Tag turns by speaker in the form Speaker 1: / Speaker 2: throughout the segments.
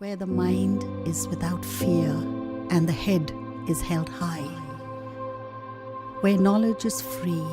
Speaker 1: where the mind is without fear and the head is held high, where knowledge is free.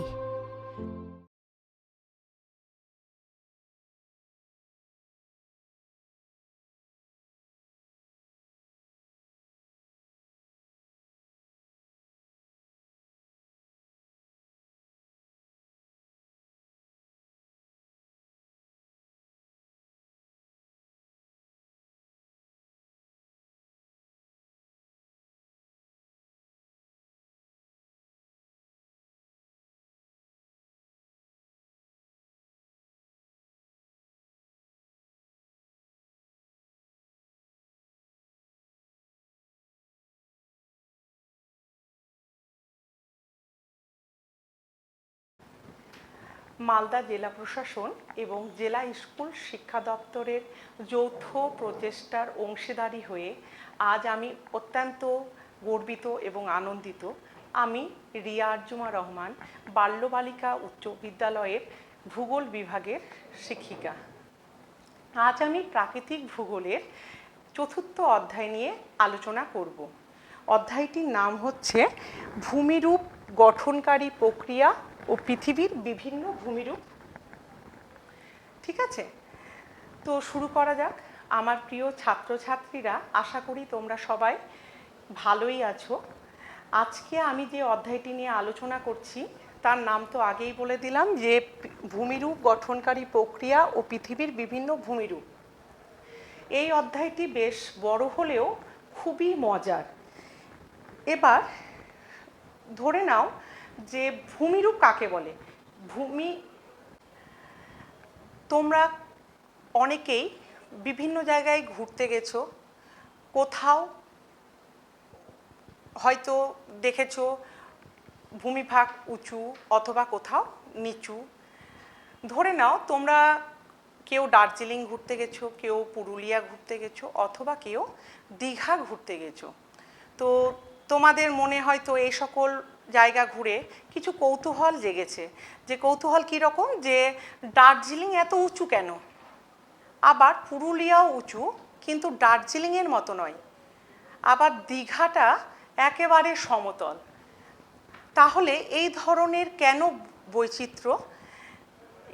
Speaker 2: Malda জেলা প্রশাসন এবং জেলা school শিক্ষা দপ্তরের যৌথ প্রচেষ্টার অংশীদারি হয়ে আজ আমি অত্যন্ত গর্বিত এবং আনন্দিত। আমি রিয়া আরজুমা রহমান, বাল্যবালিকা উচ্চ বিদ্যালয়ের ভূগোল বিভাগের শিক্ষিকা। আজ আমি প্রাকৃতিক ভূগোলের চতুর্থ অধ্যায় নিয়ে আলোচনা করব। অধ্যায়টির নাম হচ্ছে ভূমিরূপ গঠনকারী প্রক্রিয়া ও পৃথিবীর বিভিন্ন ভূমিরূপ। ঠিক আছে, তো শুরু করা যাক। আমার প্রিয় ছাত্রছাত্রীরা, আশা করি তোমরা সবাই ভালোই আছো। আজকে আমি যে অধ্যায়টি নিয়ে আলোচনা করছি তার নাম তো আগেই বলে দিলাম, যে ভূমিরূপ গঠনকারী প্রক্রিয়া ও পৃথিবীর বিভিন্ন ভূমিরূপ। এই অধ্যায়টি বেশ বড় হলেও খুবই মজার। এবার ধরে নাও যে ভূমিরূপ কাকে বলে। তোমরা অনেকেই বিভিন্ন জায়গায় ঘুরতে গেছো, কোথাও হয়তো দেখেছো ভূমিভাগ উঁচু অথবা কোথাও নিচু। ধরে নাও তোমরা কেউ দার্জিলিং ঘুরতে গেছো, কেউ পুরুলিয়া ঘুরতে গেছো, অথবা কেউ দীঘা ঘুরতে গেছো। তো তোমাদের মনে হয়তো এই সকল জায়গা ঘুরে কিছু কৌতূহল জেগেছে। যে কৌতূহল কীরকম, যে দার্জিলিং এত উঁচু কেন, আবার পুরুলিয়াও উঁচু কিন্তু দার্জিলিংয়ের মতো নয়, আবার দীঘাটা একেবারে সমতল। তাহলে এই ধরনের কেন বৈচিত্র্য?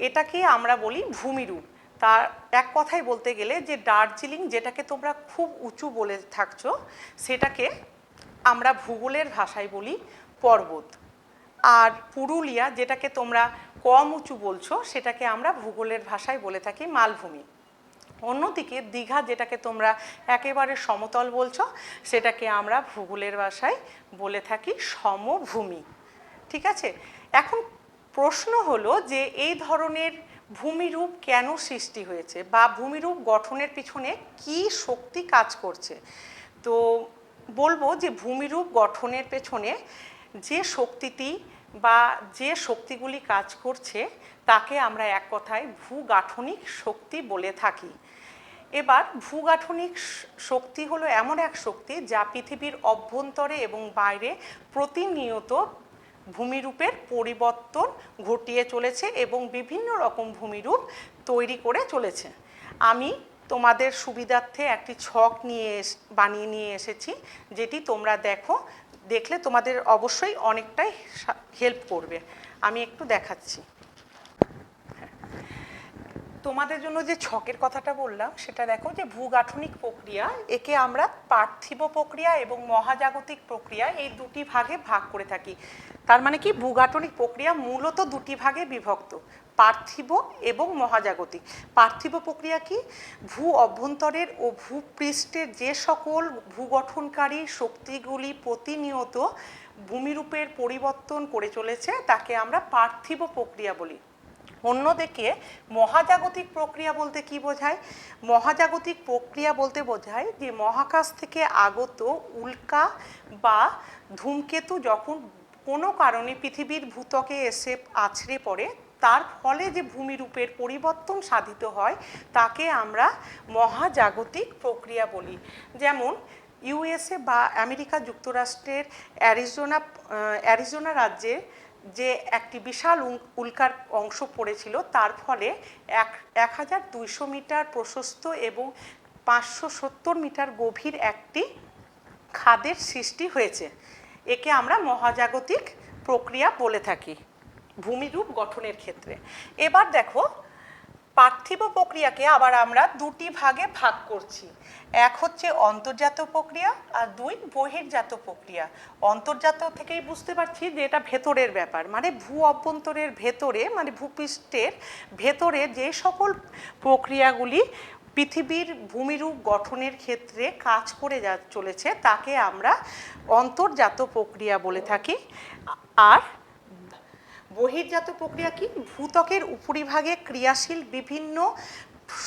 Speaker 2: এটাকে আমরা বলি ভূমিরূপ। তার এক কথায় বলতে গেলে যে দার্জিলিং যেটাকে তোমরা খুব উঁচু বলে থাকছো, সেটাকে আমরা ভূগোলের ভাষায় বলি পর্বত। আর পুরুলিয়া যেটাকে তোমরা কম উঁচু বলছো, সেটাকে আমরা ভূগোলের ভাষায় বলে থাকি মালভূমি। অন্যদিকে দীঘা যেটাকে তোমরা একেবারে সমতল বলছো, সেটাকে আমরা ভূগোলের ভাষায় বলে থাকি সমভূমি। ঠিক আছে, এখন প্রশ্ন হলো যে এই ধরনের ভূমিরূপ কেন সৃষ্টি হয়েছে, বা ভূমিরূপ গঠনের পিছনে কি শক্তি কাজ করছে। তো বলবো যে ভূমিরূপ গঠনের পেছনে যে শক্তিটি বা যে শক্তিগুলি কাজ করছে তাকে আমরা এক কথায় ভূগাঠনিক শক্তি বলে থাকি। এবার ভূগাঠনিক শক্তি হলো এমন এক শক্তি যা পৃথিবীর অভ্যন্তরে এবং বাইরে প্রতিনিয়ত ভূমিরূপের পরিবর্তন ঘটিয়ে চলেছে এবং বিভিন্ন রকম ভূমিরূপ তৈরি করে চলেছে। আমি তোমাদের সুবিধার্থে একটি ছক বানিয়ে নিয়ে এসেছি, যেটি তোমরা দেখলে তোমাদের অবশ্যই অনেকটাই হেল্প করবে। আমি একটু দেখাচ্ছি। তোমাদের জন্য যে ছকের কথাটা বললাম সেটা দেখো, যে ভূগাঠনিক প্রক্রিয়া, একে আমরা পার্থিব প্রক্রিয়া এবং মহাজাগতিক প্রক্রিয়া এই দুটি ভাগে ভাগ করে থাকি। তার মানে কি, ভূগাঠনিক প্রক্রিয়া মূলত দুটি ভাগে বিভক্ত, পার্থিব এবং মহাজাগতিক। পার্থিব প্রক্রিয়া কি, ভূ অভ্যন্তরের ও ভূপৃষ্ঠের যে সকল ভূগঠনকারী শক্তিগুলি প্রতিনিয়ত ভূমিরূপের পরিবর্তন করে চলেছে তাকে আমরা পার্থিব প্রক্রিয়া বলি। অন্যদিকে মহাজাগতিক প্রক্রিয়া বলতে কি বোঝায়? মহাজাগতিক প্রক্রিয়া বলতে বোঝায় যে মহাকাশ থেকে আগত উল্কা বা ধূমকেতু যখন কোনো কারণে পৃথিবীর ভূত্বকে এসে আছড়ে পড়ে, তার ফলে যে ভূমিরূপের পরিবর্তন সাধিত হয় তাকে আমরা মহাজাগতিক প্রক্রিয়া বলি। যেমন ইউএসএ বা আমেরিকা যুক্তরাষ্ট্রের অ্যারিজোনা রাজ্যে যে একটি বিশাল উল্কার অংশ পড়েছিল, তার ফলে 1200 মিটার প্রশস্ত এবং 570 মিটার গভীর একটি খাদের সৃষ্টি হয়েছে। একে আমরা মহাজাগতিক প্রক্রিয়া বলে থাকি ভূমিরূপ গঠনের ক্ষেত্রে। এবার দেখো, পার্থিব প্রক্রিয়াকে আবার আমরা দুটি ভাগে ভাগ করছি। এক হচ্ছে অন্তর্জাত প্রক্রিয়া আর দুই বহির্জাত প্রক্রিয়া। অন্তর্জাত থেকেই বুঝতে পারছি যে এটা ভেতরের ব্যাপার, মানে ভূ অভ্যন্তরের ভেতরে, মানে ভূপৃষ্ঠের ভেতরে যে সকল প্রক্রিয়াগুলি পৃথিবীর ভূমিরূপ গঠনের ক্ষেত্রে কাজ করে চলেছে তাকে আমরা অন্তর্জাত প্রক্রিয়া বলে থাকি। আর বহির্জাত প্রক্রিয়া কি? ভূত্বকের উপরিভাগে ক্রিয়াশীল বিভিন্ন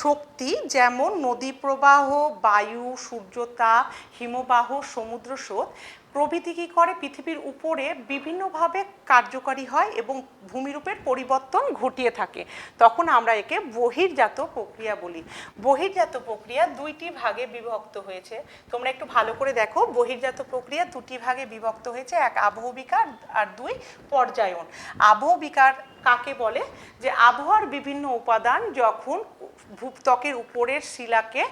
Speaker 2: শক্তি, যেমন নদী প্রবাহ, বায়ু, সূর্যতাপ, হিমবাহ, সমুদ্র স্রোত প্রভৃতি কী করে, পৃথিবীর উপরে বিভিন্নভাবে কার্যকারী হয় এবং ভূমিরূপের পরিবর্তন ঘটিয়ে থাকে। তখন আমরা একে বহির্জাত প্রক্রিয়া বলি। বহির্জাত প্রক্রিয়া দুইটি ভাগে বিভক্ত হয়েছে। তোমরা একটু ভালো করে দেখো, বহির্জাত প্রক্রিয়া দুটি ভাগে বিভক্ত হয়েছে, এক আবহবিকার আর দুই পর্যায়ন। আবহবিকার কাকে বলে? যে আবহাওয়ার বিভিন্ন উপাদান যখন ভূত্বকের উপরের শিলাকে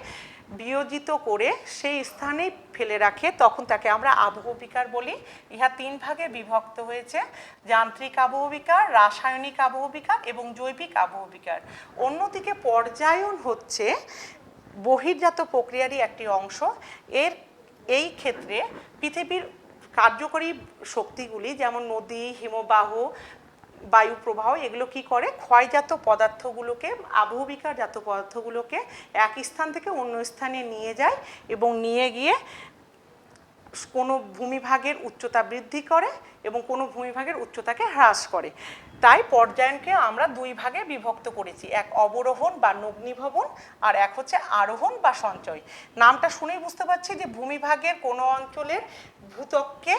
Speaker 2: বিয়োজিত করে সেই স্থানে ফেলে রাখে তখন তাকে আমরা আবহবিকার বলি। ইহা তিন ভাগে বিভক্ত হয়েছে: যান্ত্রিক আবহবিকার, রাসায়নিক আবহবিকার এবং জৈবিক আবহবিকার। অন্যদিকে পর্যায়ন হচ্ছে বহির্জাত প্রক্রিয়ারই একটি অংশ। এই ক্ষেত্রে পৃথিবীর কার্যকরী শক্তিগুলি, যেমন নদী, হিমবাহ, বায়ু প্রবাহ, এগুলো কি করে, ক্ষয়জাত পদার্থগুলোকে, আবহবিকারজাত পদার্থগুলোকে এক স্থান থেকে অন্য স্থানে নিয়ে যায় এবং নিয়ে গিয়ে কোনো ভূমিভাগের উচ্চতা বৃদ্ধি করে এবং কোনো ভূমিভাগের উচ্চতাকে হ্রাস করে। তাই পর্যায়নকে আমরা দুই ভাগে বিভক্ত করেছি, এক অবরোহণ বা নগ্নিভবন আর এক হচ্ছে আরোহণ বা সঞ্চয়। নামটা শুনেই বুঝতে পারছি যে ভূমিভাগের কোনো অঞ্চলের ভূত্বককে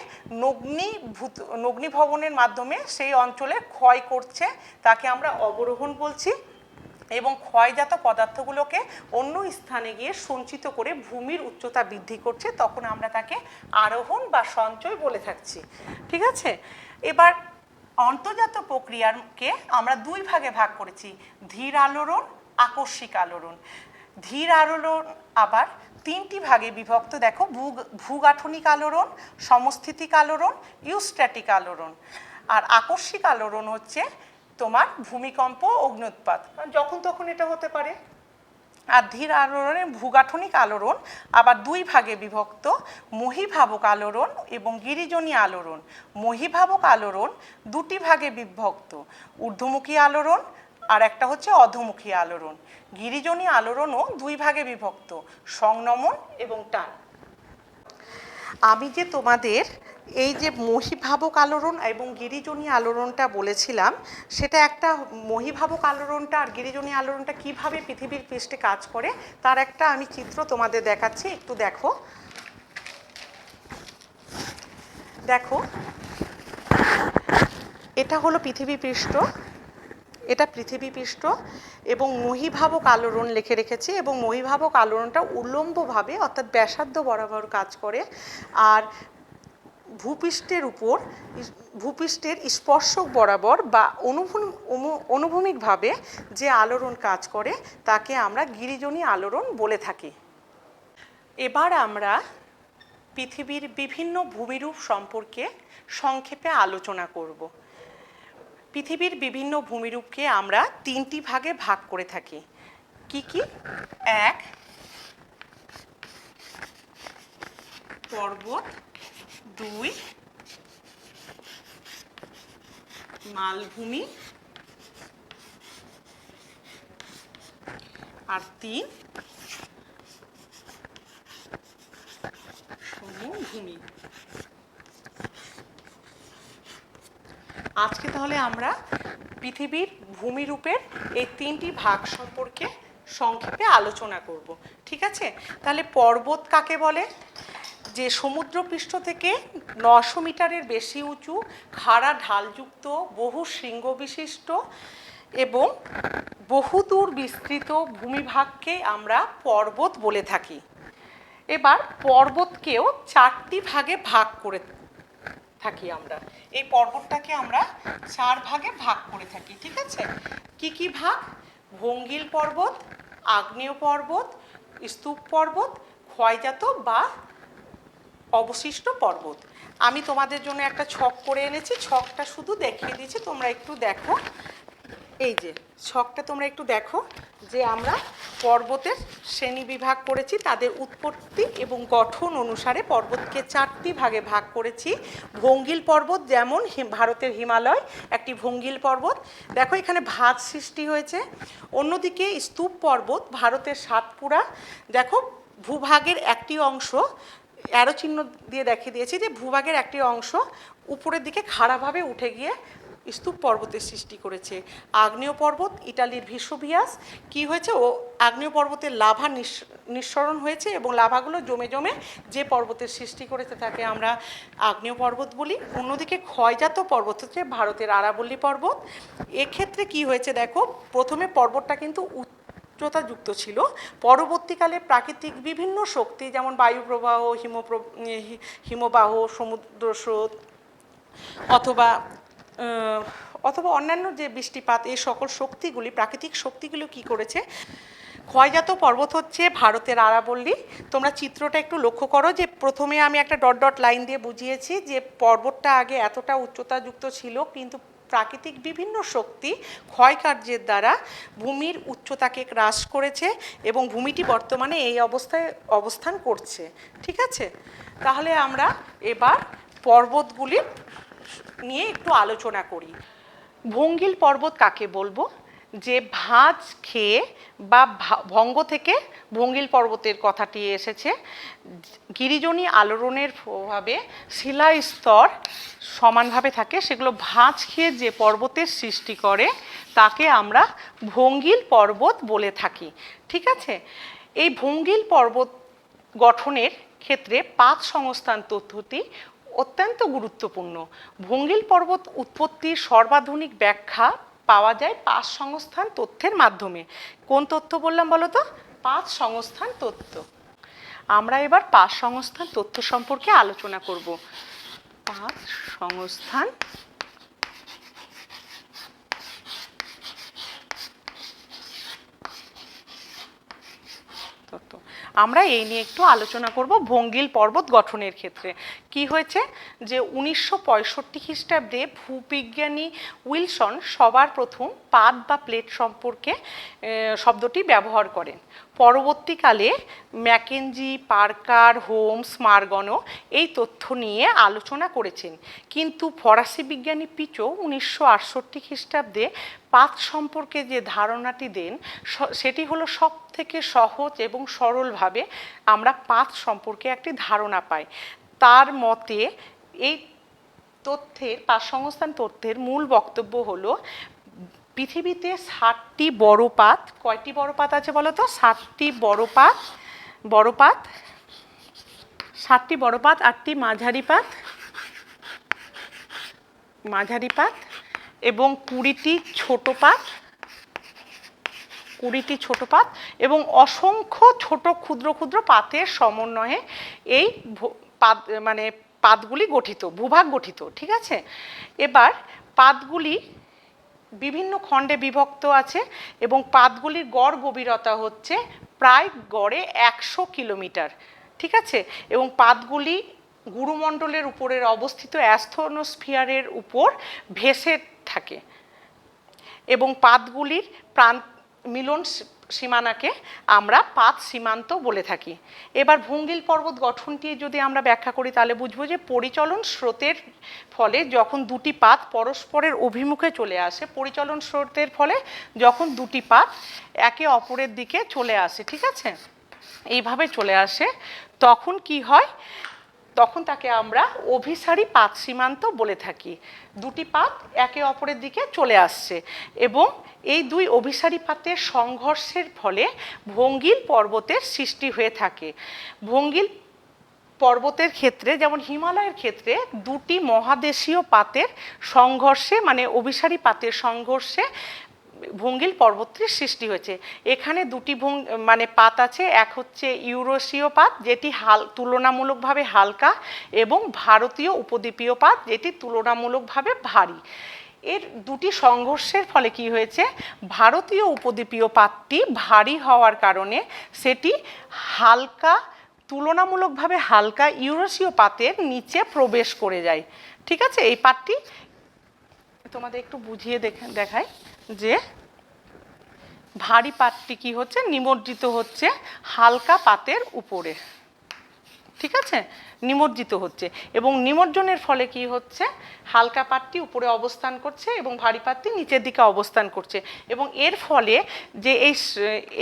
Speaker 2: নগ্নিভবনের মাধ্যমে সেই অঞ্চলে ক্ষয় করছে, তাকে আমরা অবরোহণ বলছি, এবং ক্ষয়জাত পদার্থগুলোকে অন্য স্থানে গিয়ে সঞ্চিত করে ভূমির উচ্চতা বৃদ্ধি করছে, তখন আমরা তাকে আরোহণ বা সঞ্চয় বলে থাকছি। ঠিক আছে? এবার অন্তর্জাত প্রক্রিয়াকে আমরা দুই ভাগে ভাগ করেছি: ধীর আলোড়ন, আকস্মিক আলোড়ন। ধীর আলোড়ন আবার তিনটি ভাগে বিভক্ত। দেখো, ভূগাঠনিক আলোড়ন, সমস্থিতিক আলোড়ন, ইউস্ট্যাটিক আলোড়ন। আর আকস্মিক আলোড়ন হচ্ছে তোমার ভূমিকম্প, অগ্ন্যুৎপাত, যখন তখন এটা হতে পারে। আর ধীর আলোড়নের ভূগাঠনিক আলোড়ন আবার দুই ভাগে বিভক্ত: মহীভাবক আলোড়ন এবং গিরিজনী আলোড়ন। মহীভাবক আলোড়ন দুটি ভাগে বিভক্ত: ঊর্ধ্বমুখী আলোড়ন আর একটা হচ্ছে অধোমুখী আলোড়ন। গিরিজনী আলোড়নও দুই ভাগে বিভক্ত: সংনমন এবং টান। আমি যে তোমাদের এই যে মহীভাবক আলোড়ন এবং গিরিজনী আলোড়নটা বলেছিলাম, সেটা একটা, মহীভাবক আলোড়নটা আর গিরিজনী আলোড়নটা কিভাবে পৃথিবীর পৃষ্ঠে কাজ করে তার একটা আমি চিত্র তোমাদের দেখাচ্ছি, একটু দেখো। দেখো, এটা হলো পৃথিবী পৃষ্ঠ, এটা পৃথিবী পৃষ্ঠ এবং মহীভাবক আলোড়ন লিখে রেখেছি, এবং মহীভাবক আলোড়নটা উল্লম্বভাবে অর্থাৎ ব্যাসার্ধ বরাবর কাজ করে। আর ভূপৃষ্ঠের উপর, ভূপৃষ্ঠের স্পর্শক বরাবর বা অনুভূমিকভাবে যে আলোড়ন কাজ করে তাকে আমরা গিরিজনী আলোড়ন বলে থাকি। এবার আমরা পৃথিবীর বিভিন্ন ভূমিরূপ সম্পর্কে সংক্ষেপে আলোচনা করব। পৃথিবীর বিভিন্ন ভূমিরূপকে আমরা তিনটি ভাগে ভাগ করে থাকি। কি কি? এক, পর্বত; দুই, মালভূমি; আর তিন, সমভূমি। আজকে তাহলে আমরা পৃথিবীর ভূমিরূপের এই তিনটি ভাগ সম্পর্কে সংক্ষেপে আলোচনা করব। ঠিক আছে? তাহলে পর্বত কাকে বলে? যে সমুদ্রপৃষ্ঠ থেকে 900 মিটারের বেশি উঁচু, খাড়া ঢালযুক্ত, বহু শৃঙ্গ বিশিষ্ট এবং বহুদূর বিস্তৃত ভূমিভাগকে আমরা পর্বত বলে থাকি। এবার পর্বতকেও চারটি ভাগে ভাগ করে থাকি আমরা। এই পর্বতটাকে আমরা চার ভাগে ভাগ করে থাকি। ঠিক আছে? কি কি ভাগ? ভঙ্গিল পর্বত, আগ্নেয় পর্বত, স্তূপ পর্বত, ক্ষয়জাত বা অবশিষ্ট পর্বত। আমি তোমাদের জন্য একটা ছক করে এনেছি, ছকটা শুধু দেখিয়ে দিয়েছি, তোমরা একটু দেখো। এই যে ছকটা তোমরা একটু দেখো যে আমরা পর্বতের শ্রেণী বিভাগ করেছি, তাদের উৎপত্তি এবং গঠন অনুসারে পর্বতকে 4টি ভাগে ভাগ করেছি। ভঙ্গিল পর্বত, যেমন ভারতের হিমালয় একটি ভঙ্গিল পর্বত, দেখো এখানে ভাঁজ সৃষ্টি হয়েছে। অন্যদিকে স্তূপ পর্বত ভারতের সাতপুরা, দেখো ভূভাগের একটি অংশ, অ্যারো চিহ্ন দিয়ে দেখিয়ে দিয়েছি যে ভূভাগের একটি অংশ উপরের দিকে খাড়াভাবে উঠে গিয়ে স্তূপ পর্বতের সৃষ্টি করেছে। আগ্নেয় পর্বত ইটালির ভিসুভিয়াস, কি হয়েছে, ও আগ্নেয় পর্বতের লাভা নিঃসরণ হয়েছে এবং লাভাগুলো জমে জমে যে পর্বতের সৃষ্টি করেছে তাকে আমরা আগ্নেয় পর্বত বলি। অন্যদিকে ক্ষয়জাত পর্বত হচ্ছে ভারতের আরাবল্লী পর্বত। এক্ষেত্রে কি হয়েছে দেখো, প্রথমে পর্বতটা কিন্তু উচ্চতাযুক্ত ছিল, পরবর্তীকালে প্রাকৃতিক বিভিন্ন শক্তি যেমন বায়ুপ্রবাহ, হিমবাহ, সমুদ্র স্রোত অথবা অন্যান্য যে বৃষ্টিপাত, এই সকল শক্তিগুলি, প্রাকৃতিক শক্তিগুলো কি করেছে, ক্ষয়জাত পর্বত হচ্ছে ভারতের আরাবল্লী। তোমরা চিত্রটা একটু লক্ষ্য করো যে প্রথমে আমি একটা ডট ডট লাইন দিয়ে বুঝিয়েছি যে পর্বতটা আগে এতটা উচ্চতাযুক্ত ছিল, কিন্তু প্রাকৃতিক বিভিন্ন শক্তি ক্ষয়কার্যের দ্বারা ভূমির উচ্চতাকে হ্রাস করেছে এবং ভূমিটি বর্তমানে এই অবস্থায় অবস্থান করছে। ঠিক আছে, তাহলে আমরা এবার পর্বতগুলি নিয়ে একটু আলোচনা করি। ভঙ্গিল পর্বত কাকে বলবো? যে ভাঁজ খেয়ে বা ভঙ্গ থেকে ভঙ্গিল পর্বতের কথাটি এসেছে। গিরিজনী আলোড়নের প্রভাবে শিলাস্তর সমানভাবে থাকে, সেগুলো ভাঁজ খেয়ে যে পর্বতের সৃষ্টি করে তাকে আমরা ভঙ্গিল পর্বত বলে থাকি। ঠিক আছে, এই ভঙ্গিল পর্বত গঠনের ক্ষেত্রে পাত সংস্থান তথ্যটি অত্যন্ত গুরুত্বপূর্ণ। ভঙ্গিল পর্বত উৎপত্তির সর্বাধুনিক ব্যাখ্যা পাওয়া যায় পাত সংস্থান তথ্যের মাধ্যমে। কোন তথ্য বললাম বলো তো? পাত সংস্থান তথ্য। আমরা এবার পাত সংস্থান তথ্য সম্পর্কে আলোচনা করব। পাত সংস্থান তথ্য, আমরা এই নিয়ে একটু আলোচনা করব। ভঙ্গিল পর্বত গঠনের ক্ষেত্রে কি হয়েছে যে 1965 খ্রিস্টাব্দে ভূবিজ্ঞানী উইলসন সবার প্রথম পাত বা প্লেট সম্পর্কে শব্দটি ব্যবহার করেন। পরবর্তীকালে ম্যাকেঞ্জি, পার্কার, হোমস, মার্গনও এই তথ্য নিয়ে আলোচনা করেছেন, কিন্তু ফরাসি বিজ্ঞানী পিচো 1968 খ্রিস্টাব্দে পাত সম্পর্কে যে ধারণাটি দেন সেটি হলো সব থেকে সহজ এবং সরলভাবে আমরা পাত সম্পর্কে একটি ধারণা পাই। তার মতে এই তথ্যের, পাত সংস্থান তথ্যের মূল বক্তব্য হলো পৃথিবীতে 7টি বড় পাত, কয়টি বড় পাত আছে বলো তো? 7টি বড় পাত, 7টি বড় পাত, 8টি মাঝারি পাত এবং 20টি ছোট পাত এবং অসংখ্য ছোট ক্ষুদ্র ক্ষুদ্র পাতের সমন্বয়ে এই পাতগুলি গঠিত, ভূভাগ গঠিত। ঠিক আছে, এবার পাতগুলি বিভিন্ন খণ্ডে বিভক্ত আছে এবং পাতগুলির গড় গভীরতা হচ্ছে প্রায় গড়ে 100 কিলোমিটার। ঠিক আছে, এবং পাতগুলি গুরুমণ্ডলের উপরের অবস্থিত অ্যাস্ট্রোস্ফিয়ারের উপর ভেসে থাকে এবং পাতগুলির মিলন সীমানাকে আমরা পাত সীমান্ত বলে থাকি। এবার ভঙ্গিল পর্বত গঠনটি যদি আমরা ব্যাখ্যা করি তাহলে বুঝবো যে পরিচলন স্রোতের ফলে যখন দুটি পাত পরস্পরের অভিমুখে চলে আসে, পরিচলন স্রোতের ফলে যখন দুটি পাত একে অপরের দিকে চলে আসে, ঠিক আছে, এইভাবে চলে আসে, তখন কি হয়, তখন তাকে আমরা অভিসারী পাত সীমান্ত বলে থাকি। দুটি পাত একে অপরের দিকে চলে আসছে এবং এই দুই অভিসারী পাতের সংঘর্ষের ফলে ভঙ্গিল পর্বতের সৃষ্টি হয়ে থাকে। ভঙ্গিল পর্বতের ক্ষেত্রে যেমন হিমালয়ের ক্ষেত্রে দুটি মহাদেশীয় পাতের সংঘর্ষে, মানে অভিসারী পাতের সংঘর্ষে ভঙ্গিল পর্বতটির সৃষ্টি হয়েছে। এখানে দুটি পাত আছে, এক হচ্ছে ইউরোশীয় পাত যেটি তুলনামূলকভাবে হালকা এবং ভারতীয় উপদ্বীপীয় পাত যেটি তুলনামূলকভাবে ভারী। এর দুটি সংঘর্ষের ফলে কি হয়েছে, ভারতীয় উপদ্বীপীয় পাতটি ভারী হওয়ার কারণে সেটি হালকা, তুলনামূলকভাবে হালকা ইউরেশীয় পাতের নিচে প্রবেশ করে যায়। ঠিক আছে, এই পাতটি তোমাদের একটু বুঝিয়ে দেখাই যে ভারী পাতটি কি হচ্ছে, নিমজ্জিত হচ্ছে হালকা পাতের উপরে। ঠিক আছে, নিমজ্জিত হচ্ছে এবং নিমজ্জনের ফলে কি হচ্ছে, হালকা পাতটি উপরে অবস্থান করছে এবং ভারী পাতটি নিচের দিকে অবস্থান করছে এবং এর ফলে যে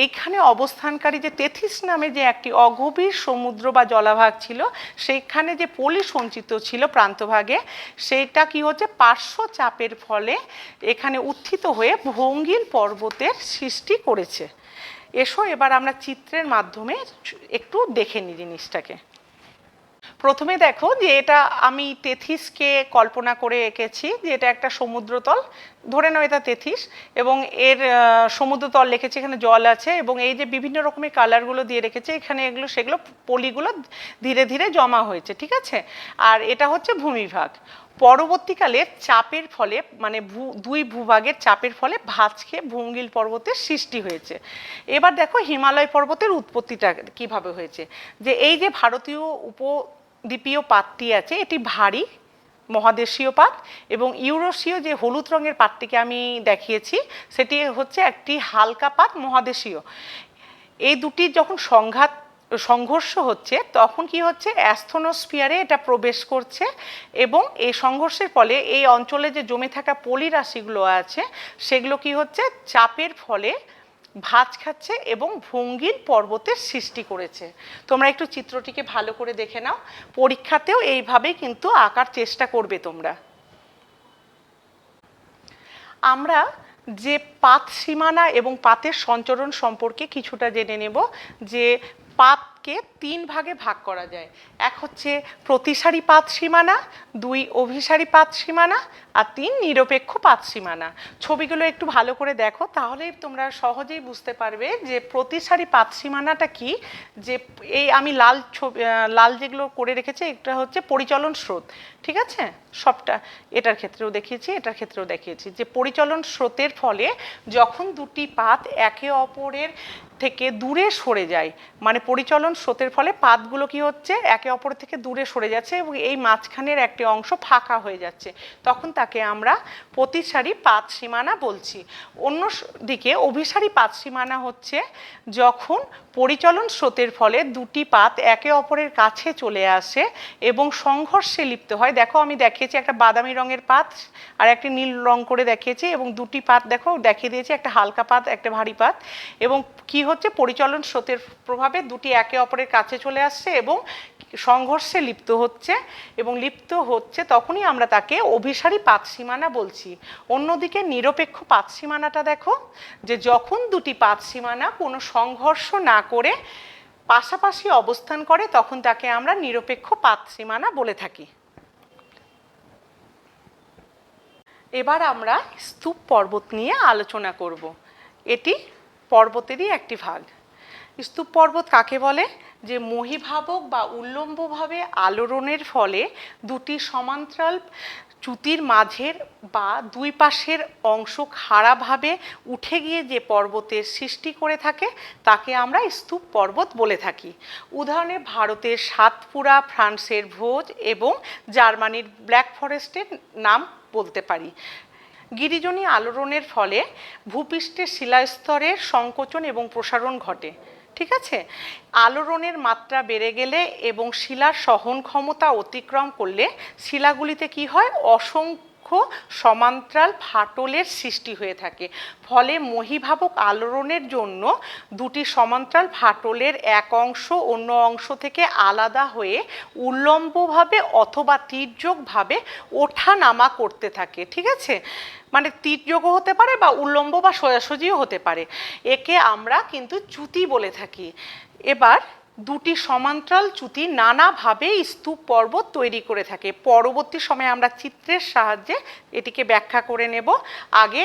Speaker 2: এইখানে অবস্থানকারী যে তেথিস নামে যে একটি অগভীর সমুদ্র বা জলাভাগ ছিল, সেইখানে যে পলি সঞ্চিত ছিল প্রান্তভাগে, সেইটা কি হচ্ছে পার্শ্ব চাপের ফলে এখানে উত্থিত হয়ে ভঙ্গিল পর্বতের সৃষ্টি করেছে। এসো এবার আমরা চিত্রের মাধ্যমে একটু দেখে নিই জিনিসটাকে। প্রথমে দেখো যে এটা আমি তেথিসকে কল্পনা করে এঁকেছি যে এটা একটা সমুদ্রতল, ধরে নাও এটা তেথিস এবং এর সমুদ্রতল লিখেছি, এখানে জল আছে এবং এই যে বিভিন্ন রকমের কালারগুলো দিয়ে রেখেছে এখানে, এগুলো সেগুলো পলিগুলো ধীরে ধীরে জমা হয়েছে। ঠিক আছে, আর এটা হচ্ছে ভূমিভাগ। পরবর্তীকালে চাপের ফলে মানে দুই ভূভাগের চাপের ফলে ভাঁজ খেয়ে ভঙ্গিল পর্বতের সৃষ্টি হয়েছে। এবার দেখো হিমালয় পর্বতের উৎপত্তিটা কিভাবে হয়েছে। যে এই যে ভারতীয় উপদ্বীপীয় পাতটি আছে এটি ভারী মহাদেশীয় পাত এবং ইউরোশীয় যে হলুদ রঙের পাতটিকে আমি দেখিয়েছি সেটি হচ্ছে একটি হালকা পাত মহাদেশীয়। এই দুটির যখন সংঘর্ষ হচ্ছে তখন কি হচ্ছে, অ্যাস্থনোস্ফিয়ারে এটা প্রবেশ করছে এবং এই সংঘর্ষের ফলে এই অঞ্চলে যে জমে থাকা পলি রাশিগুলো আছে সেগুলো কি হচ্ছে চাপের ফলে ভাঁজ খাচ্ছে এবং ভঙ্গিল পর্বতের সৃষ্টি করেছে। তোমরা একটু চিত্রটিকে ভালো করে দেখে নাও, পরীক্ষাতেও এইভাবেই কিন্তু আঁকার চেষ্টা করবে তোমরা। আমরা যে পাত সীমানা এবং পাতের সঞ্চরণ সম্পর্কে কিছুটা জেনে নেব। যে পাতকে তিন ভাগে ভাগ করা যায়, এক হচ্ছে প্রতিসারী পাত সীমানা, দুই অভিসারী পাত সীমানা আর তিন নিরপেক্ষ পাত সীমানা। ছবিগুলো একটু ভালো করে দেখো তাহলেই তোমরা সহজেই বুঝতে পারবে যে প্রতিসারী পাত সীমানাটা কি। যে এই আমি লাল যেগুলো করে রেখেছি এটা হচ্ছে পরিচলন স্রোত। ঠিক আছে, সবটা এটার ক্ষেত্রেও দেখিয়েছি, এটার ক্ষেত্রেও দেখিয়েছি যে পরিচলন স্রোতের ফলে যখন দুটি পাত একে অপরের থেকে দূরে সরে যায়, মানে পরিচলন স্রোতের ফলে পাতগুলো কি হচ্ছে একে অপরের থেকে দূরে সরে যাচ্ছে এবং এই মাঝখানের একটি অংশ ফাঁকা হয়ে যাচ্ছে, তখন তাকে আমরা প্রতিসারী পাত সীমানা বলছি। অন্যদিকে অভিসারী পাত সীমানা হচ্ছে যখন পরিচলন স্রোতের ফলে দুটি পাত একে অপরের কাছে চলে আসে এবং সংঘর্ষে লিপ্ত হয়। দেখো আমি দেখিয়েছি একটা বাদামি রঙের পাত আর একটি নীল রং করে দেখিয়েছি এবং দুটি পাত দেখো দেখিয়ে দিয়েছি, একটা হালকা পাত একটা ভারী পাত। এবং কি হচ্ছে পরিচলন স্রোতের প্রভাবে দুটি একে অপরের কাছে চলে আসছে এবং সংঘর্ষে লিপ্ত হচ্ছে এবং লিপ্ত হচ্ছে তখনই আমরা তাকে অভিসারী পাত সীমানা বলছি। অন্যদিকে নিরপেক্ষ পাত সীমানাটা দেখো যে যখন দুটি পাত সীমানা কোনো সংঘর্ষ না করে পাশাপাশি অবস্থান করে তখন তাকে আমরা নিরপেক্ষ পাত সীমানা বলে থাকি। এবার আমরা স্তূপ পর্বত নিয়ে আলোচনা করব। এটি পর্বতেরই একটি ভাগ। স্তূপ পর্বত কাকে বলে? যে মহীভাবক বা উল্লম্বভাবে আলোড়নের ফলে দুটি সমান্তরাল চ্যুতির মাঝের বা দুই পাশের অংশ খাড়াভাবে উঠে গিয়ে যে পর্বতের সৃষ্টি করে থাকে তাকে আমরা স্তূপ পর্বত বলে থাকি। উদাহরণে ভারতের সাতপুরা, ফ্রান্সের ভোজ এবং জার্মানির ব্ল্যাক ফরেস্টের নাম বলতে পারি। গিরিজনী আলোড়নের ফলে ভূপৃষ্ঠের শিলাস্তরের সংকোচন এবং প্রসারণ ঘটে। ঠিক আছে, আলোড়নের মাত্রা বেড়ে গেলে এবং শিলার সহন ক্ষমতা অতিক্রম করলে শিলাগুলিতে কি হয়, অসংখ্য সমান্তরাল ফাটলের সৃষ্টি হয়ে থাকে। ফলে মহীভাবক আলোড়নের জন্য দুটি সমান্তরাল ফাটলের এক অংশ অন্য অংশ থেকে আলাদা হয়ে উল্লম্বভাবে অথবা তির্যকভাবে ওঠা নামা করতে থাকে। ঠিক আছে, মানে তির্যকও হতে পারে বা উল্লম্ব বা সোজাসুজিও হতে পারে। একে আমরা কিন্তু চ্যুতি বলে থাকি। এবার দুটি সমান্তরাল চ্যুতি নানাভাবে স্তূপ পর্বত তৈরি করে থাকে। পরবর্তী সময়ে আমরা চিত্রের সাহায্যে এটিকে ব্যাখ্যা করে নেব। আগে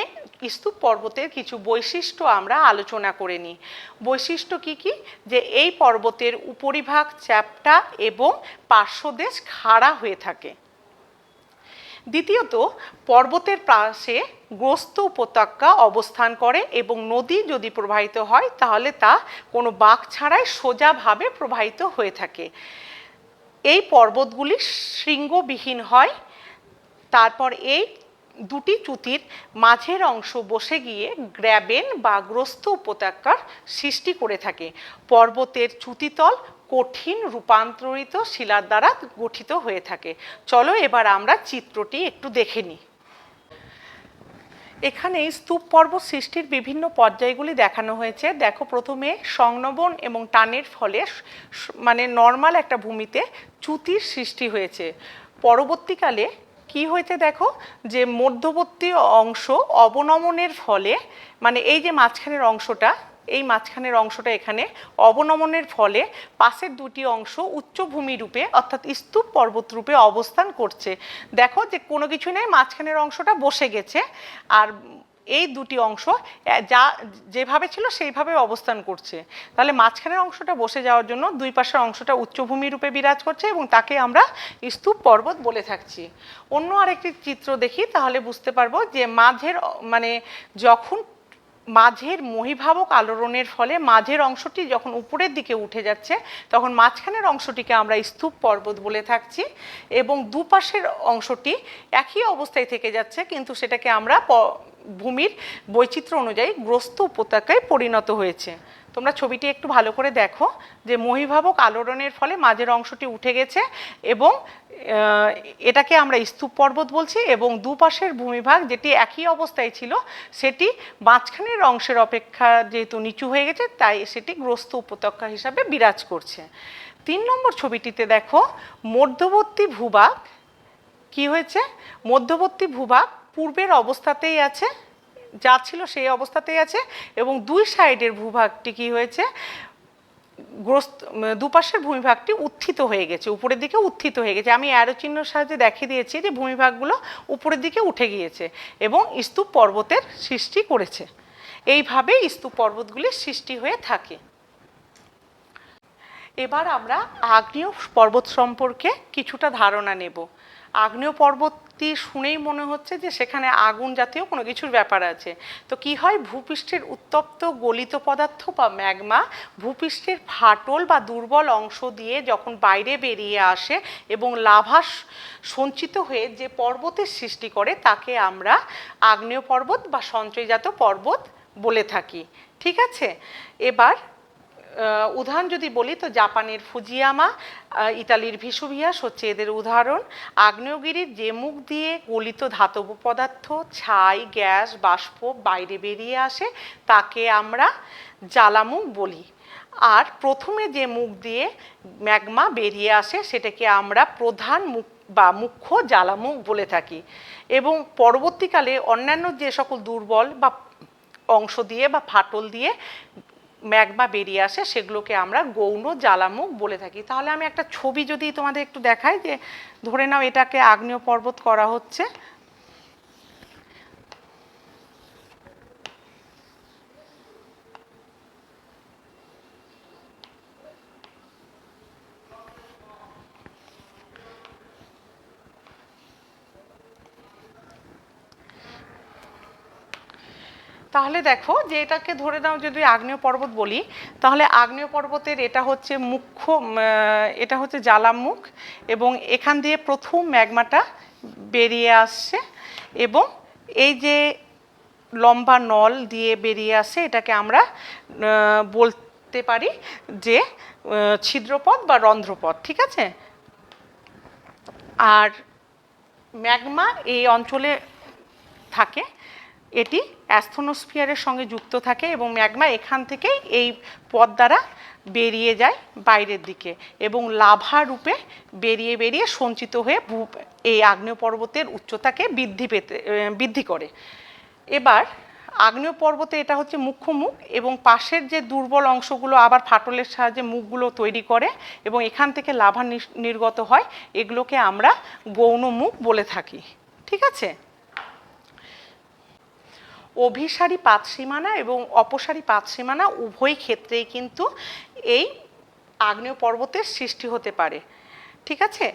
Speaker 2: স্তূপ পর্বতের কিছু বৈশিষ্ট্য আমরা আলোচনা করে নিই। বৈশিষ্ট্য কি কি? যে এই পর্বতের উপরিভাগ চ্যাপ্টা এবং পার্শ্বদেশ খাড়া হয়ে থাকে। দ্বিতীয়ত, পর্বতের পাশে গ্রস্ত উপত্যকা অবস্থান করে এবং নদী যদি প্রবাহিত হয় তাহলে তা কোনো বাঁক ছাড়াই সোজাভাবে প্রবাহিত হয়ে থাকে। এই পর্বতগুলি শৃঙ্গবিহীন হয়। তারপর এই দুটি চ্যুতির মাঝের অংশ বসে গিয়ে গ্র্যাবেন বা গ্রস্ত উপত্যকার সৃষ্টি করে থাকে। পর্বতের চ্যুতিতল কঠিন রূপান্তরিত শিলার দ্বারা গঠিত হয়ে থাকে। চলো এবার আমরা চিত্রটি একটু দেখে নিই। এখানে স্তূপ পর্বত সৃষ্টির বিভিন্ন পর্যায়গুলি দেখানো হয়েছে। দেখো, প্রথমে সংনবন এবং টানের ফলে মানে নর্মাল একটা ভূমিতে চ্যুতির সৃষ্টি হয়েছে। পরবর্তীকালে কি হয়েছে দেখো, যে মধ্যবর্তী অংশ অবনমনের ফলে, মানে এই যে মাঝখানের অংশটা, এই মাঝখানের অংশটা এখানে অবনমনের ফলে পাশের দুটি অংশ উচ্চভূমি রূপে অর্থাৎ স্তূপ পর্বত রূপে অবস্থান করছে। দেখো যে কোনো কিছু নেই, মাঝখানের অংশটা বসে গেছে, আর এই দুটি অংশ যা যেভাবে ছিল সেইভাবে অবস্থান করছে। তাহলে মাঝখানের অংশটা বসে যাওয়ার জন্য দুই পাশের অংশটা উচ্চভূমি রূপে বিরাজ করছে এবং তাকে আমরা স্তূপ পর্বত বলে থাকছি। অন্য আরেকটি চিত্র দেখি, তাহলে বুঝতে পারবো যে মাঝের মানে যখন মাঝের মহীভাবক আলোড়নের ফলে মাঝের অংশটি যখন উপরের দিকে উঠে যাচ্ছে তখন মাঝখানের অংশটিকে আমরা স্তূপ পর্বত বলে থাকছি, এবং দুপাশের অংশটি একই অবস্থায় থেকে যাচ্ছে কিন্তু সেটাকে আমরা ভূমির বৈচিত্র্য অনুযায়ী গ্রস্ত উপত্যকায় পরিণত হয়েছে। তোমরা ছবিটি একটু ভালো করে দেখো যে মহীভাবক আলোড়নের ফলে মাঝের অংশটি উঠে গেছে এবং এটাকে আমরা স্তূপ পর্বত বলছি, এবং দুপাশের ভূমিভাগ যেটি একই অবস্থায় ছিল সেটি মাঝখানের অংশের অপেক্ষা যেহেতু নিচু হয়ে গেছে তাই সেটি গ্রস্ত উপত্যকা হিসাবে বিরাজ করছে। 3 নম্বর ছবিটিতে দেখো, মধ্যবর্তী ভূভাগ কি হয়েছে, মধ্যবর্তী ভূভাগ পূর্বের অবস্থাতেই আছে, যা ছিল সেই অবস্থাতেই আছে, এবং দুই সাইডের ভূভাগটি কি হয়েছে, দুপাশের ভূমিভাগটি উত্থিত হয়ে গেছে, উপরের দিকে উত্থিত হয়ে গেছে। আমি অ্যারো চিহ্নের সাহায্যে দেখিয়ে দিয়েছি যে ভূমিভাগগুলো উপরের দিকে উঠে গিয়েছে এবং স্তূপ পর্বতের সৃষ্টি করেছে। এইভাবে স্তূপ পর্বতগুলির সৃষ্টি হয়ে থাকে। এবার আমরা আগ্নেয় পর্বত সম্পর্কে কিছুটা ধারণা নেব। আগ্নেয় পর্বতটি শুনেই মনে হচ্ছে যে সেখানে আগুন জাতীয় কোনো কিছুর ব্যাপার আছে। তো কি হয়, ভূপৃষ্ঠের উত্তপ্ত গলিত পদার্থ বা ম্যাগমা ভূপৃষ্ঠের ফাটল বা দুর্বল অংশ দিয়ে যখন বাইরে বেরিয়ে আসে এবং লাভা সঞ্চিত হয়ে যে পর্বতের সৃষ্টি করে তাকে আমরা আগ্নেয় পর্বত বা সঞ্চয়জাত পর্বত বলে থাকি। ঠিক আছে, এবার উদাহরণ যদি বলি তো জাপানের ফুজিয়ামা, ইতালির ভিসুভিয়াস হচ্ছে এদের উদাহরণ। আগ্নেয়গিরির যে মুখ দিয়ে গলিত ধাতব পদার্থ, ছাই, গ্যাস, বাষ্প বাইরে বেরিয়ে আসে তাকে আমরা জ্বালামুখ বলি। আর প্রথমে যে মুখ দিয়ে ম্যাগমা বেরিয়ে আসে সেটাকে আমরা প্রধান মুখ বা মুখ্য জ্বালামুখ বলে থাকি, এবং পরবর্তীকালে অন্যান্য যে সকল দুর্বল বা অংশ দিয়ে বা ফাটল দিয়ে ম্যাগমা বেরিয়ে আসে সেগুলোকে আমরা গৌণ জ্বালামুখ বলে থাকি। তাহলে আমি একটা ছবি যদি তোমাদের একটু দেখাই, যে ধরে নাও এটাকে আগ্নেয় পর্বত করা হচ্ছে, তাহলে দেখো যে এটাকে ধরে নাও যদি আগ্নেয় পর্বত বলি, তাহলে আগ্নেয় পর্বতের এটা হচ্ছে মুখ্য, এটা হচ্ছে জ্বালামুখ, এবং এখান দিয়ে প্রথম ম্যাগমাটা বেরিয়ে আসছে এবং এই যে লম্বা নল দিয়ে বেরিয়ে আসে এটাকে আমরা বলতে পারি যে ছিদ্রপথ বা রন্ধ্রপথ। ঠিক আছে, আর ম্যাগমা এই অঞ্চলে থাকে, এটি অ্যাস্থনোস্ফিয়ারের সঙ্গে যুক্ত থাকে এবং ম্যাগমা এখান থেকে এই পথ দ্বারা বেরিয়ে যায় বাইরের দিকে এবং লাভা রূপে বেরিয়ে বেরিয়ে সঞ্চিত হয়ে এই আগ্নেয় পর্বতের উচ্চতাকে বৃদ্ধি করে। এবার আগ্নেয় পর্বতে এটা হচ্ছে মুখ্য মুখ, এবং পাশের যে দুর্বল অংশগুলো আবার ফাটলের সাহায্যে মুখগুলো তৈরি করে এবং এখান থেকে লাভা নির্গত হয়, এগুলোকে আমরা গৌণ মুখ বলে থাকি। ঠিক আছে, অভিসারী পাতসীমানা এবং অপসারী পাতসীমানা উভয় ক্ষেত্রেই কিন্তু এই আগ্নেয় পর্বতের সৃষ্টি হতে পারে। ঠিক আছে।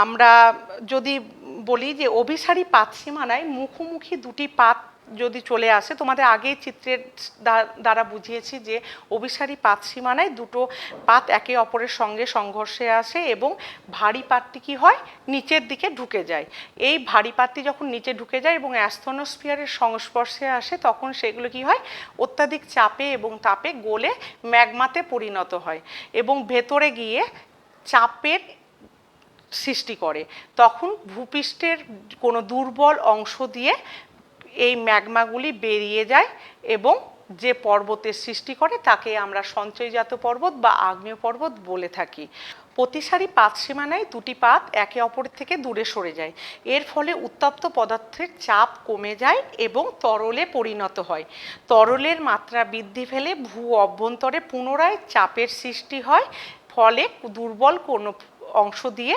Speaker 2: আমরা যদি বলি যে অভিসারী পাত সীমানায় মুখোমুখি দুটি পাত যদি চলে আসে, তোমাদের আগেই চিত্রের দ্বারা বুঝিয়েছি যে অভিসারী পাত সীমানায় দুটো পাত একে অপরের সঙ্গে সংঘর্ষে আসে এবং ভারী পাতটি কী হয়, নিচের দিকে ঢুকে যায়। এই ভারী পাতটি যখন নিচে ঢুকে যায় এবং অ্যাস্থনোস্ফিয়ারের সংস্পর্শে আসে, তখন সেগুলো কি হয়, অত্যাধিক চাপে এবং তাপে গলে ম্যাগমাতে পরিণত হয় এবং ভেতরে গিয়ে চাপের সৃষ্টি করে। তখন ভূপৃষ্ঠের কোনো দুর্বল অংশ দিয়ে এই ম্যাগমাগুলি বেরিয়ে যায় এবং যে পর্বতের সৃষ্টি করে তাকে আমরা সঞ্চয়জাত পর্বত বা আগ্নেয় পর্বত বলে থাকি। প্রতিসারী পাত সীমানায় দুটি পাত একে অপরের থেকে দূরে সরে যায়। এর ফলে উত্তপ্ত পদার্থের চাপ কমে যায় এবং তরলে পরিণত হয়। তরলের মাত্রা বৃদ্ধি পেলে ভূ অভ্যন্তরে পুনরায় চাপের সৃষ্টি হয়, ফলে দুর্বল কোনো অংশ দিয়ে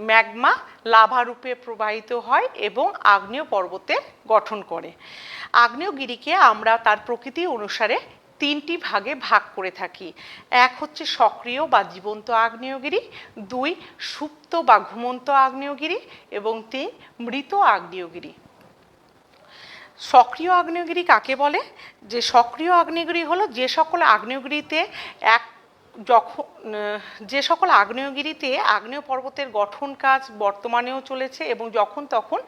Speaker 2: ম্যাগমা লাভারূপে প্রবাহিত হয় এবং আগ্নেয় পর্বতের গঠন করে। আগ্নেয়গিরিকে আমরা তার প্রকৃতি অনুসারে তিনটি ভাগে ভাগ করে থাকি। এক হচ্ছে সক্রিয় বা জীবন্ত আগ্নেয়গিরি, দুই সুপ্ত বা ঘুমন্ত আগ্নেয়গিরি এবং তিন মৃত আগ্নেয়গিরি। সক্রিয় আগ্নেয়গিরি কাকে বলে? যে সক্রিয় আগ্নেয়গিরি হলো যে সকল আগ্নেয়গিরিতে আগ্নেয় পর্বতের গঠন কাজ বর্তমানেও চলেছে এবং যখন তখন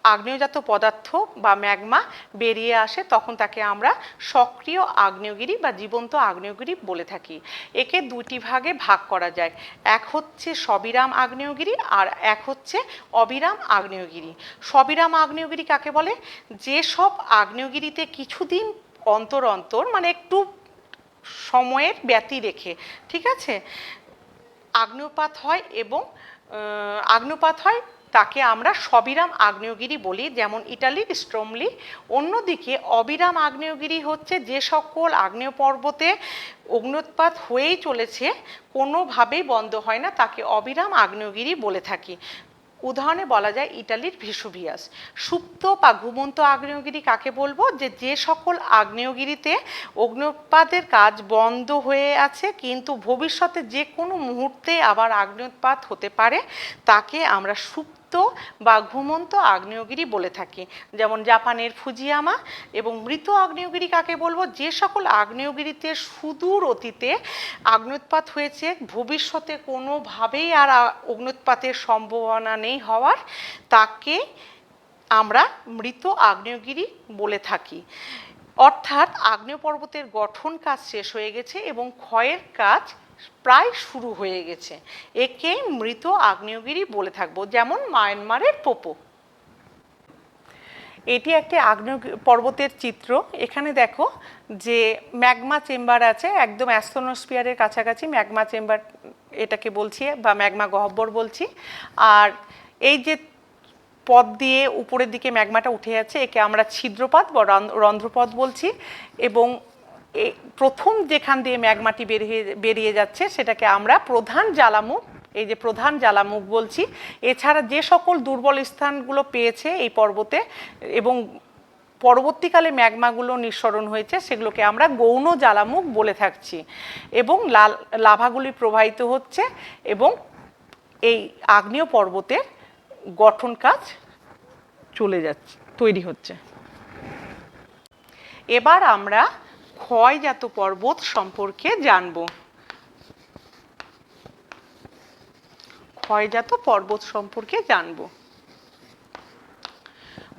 Speaker 2: আগ্নেয়জাত পদার্থ বা ম্যাগমা বেরিয়ে আসে, তখন তাকে আমরা সক্রিয় আগ্নেয়গিরি বা জীবন্ত আগ্নেয়গিরি বলে থাকি। একে দুটি ভাগে ভাগ করা যায়, এক হচ্ছে সবিরাম আগ্নেয়গিরি আর এক হচ্ছে অবিরাম আগ্নেয়গিরি। সবিরাম আগ্নেয়গিরি কাকে বলে? যে সব আগ্নেয়গিরিতে কিছুদিন অন্তর অন্তর, মানে একটু সময়ের ব্যতি রেখে, ঠিক আছে, আগ্নেয়পাত হয় এবং আগ্নেয়পাত হয়, তাকে আমরা সবিরাম আগ্নেয়গিরি বলি, যেমন ইটালির স্ট্রোমলি। অন্যদিকে অবিরাম আগ্নেয়গিরি হচ্ছে যে সকল আগ্নেয় পর্বতে অগ্ন্যুৎপাত হয়েই চলেছে, কোনোভাবেই বন্ধ হয় না, তাকে অবিরাম আগ্নেয়গিরি বলে থাকি। উদাহরণে বলা যায় ইটালির ভেসুভিয়াস। সুপ্ত বা ঘুমন্ত আগ্নেয়গিরি কাকে বলবো? যে সকল আগ্নেয়গিরিতে অগ্ন্যুৎপাতের কাজ বন্ধ হয়ে আছে কিন্তু ভবিষ্যতে যে কোনো মুহূর্তে আবার আগ্নেয়োৎপাত হতে পারে, তাকে আমরা সুপ্ত বা ঘুমন্ত আগ্নেয়গিরি বলে থাকি, যেমন জাপানের ফুজিয়ামা। এবং মৃত আগ্নেয়গিরি কাকে বলবো? যে সকল আগ্নেয়গিরিতে সুদূর অতীতে আগ্নেয়োৎপাত হয়েছে, ভবিষ্যতে কোনোভাবেই আর অগ্ন্যুৎপাতের সম্ভাবনা নেই হওয়ার, তাকে আমরা মৃত আগ্নেয়গিরি বলে থাকি। অর্থাৎ আগ্নেয় পর্বতের গঠন কাজ শেষ হয়ে গেছে এবং ক্ষয়ের কাজ প্রায় শুরু হয়ে গেছে, একে মৃত আগ্নেয়গিরি বলে থাকবো, যেমন মায়ানমারের পোপো। এটি একটি আগ্নেয় পর্বতের চিত্র। এখানে দেখো যে ম্যাগমা চেম্বার আছে, একদম অ্যাস্থনোস্ফিয়ারের কাছাকাছি ম্যাগমা চেম্বার এটাকে বলছি বা ম্যাগমা গহ্বর বলছি। আর এই যে পথ দিয়ে উপরের দিকে ম্যাগমাটা উঠে যাচ্ছে, একে আমরা ছিদ্রপথ বা রন্ধ্রপথ বলছি। এবং প্রথম যেখান দিয়ে ম্যাগমাটি বেরিয়ে যাচ্ছে সেটাকে আমরা প্রধান জ্বালামুখ, এই যে প্রধান জ্বালামুখ বলছি। এছাড়া যে সকল দুর্বল স্থানগুলো পেয়েছে এই পর্বতে এবং পরবর্তীকালে ম্যাগমাগুলো নিঃসরণ হয়েছে, সেগুলোকে আমরা গৌণ জ্বালামুখ বলে থাকছি। এবং লাভাগুলি প্রবাহিত হচ্ছে এবং এই আগ্নেয় পর্বতের গঠন কাজ চলে যাচ্ছে, তৈরি হচ্ছে। এবার আমরা ক্ষয়জাত পর্বত সম্পর্কে জানব। ক্ষয়জাত পর্বত সম্পর্কে জানব।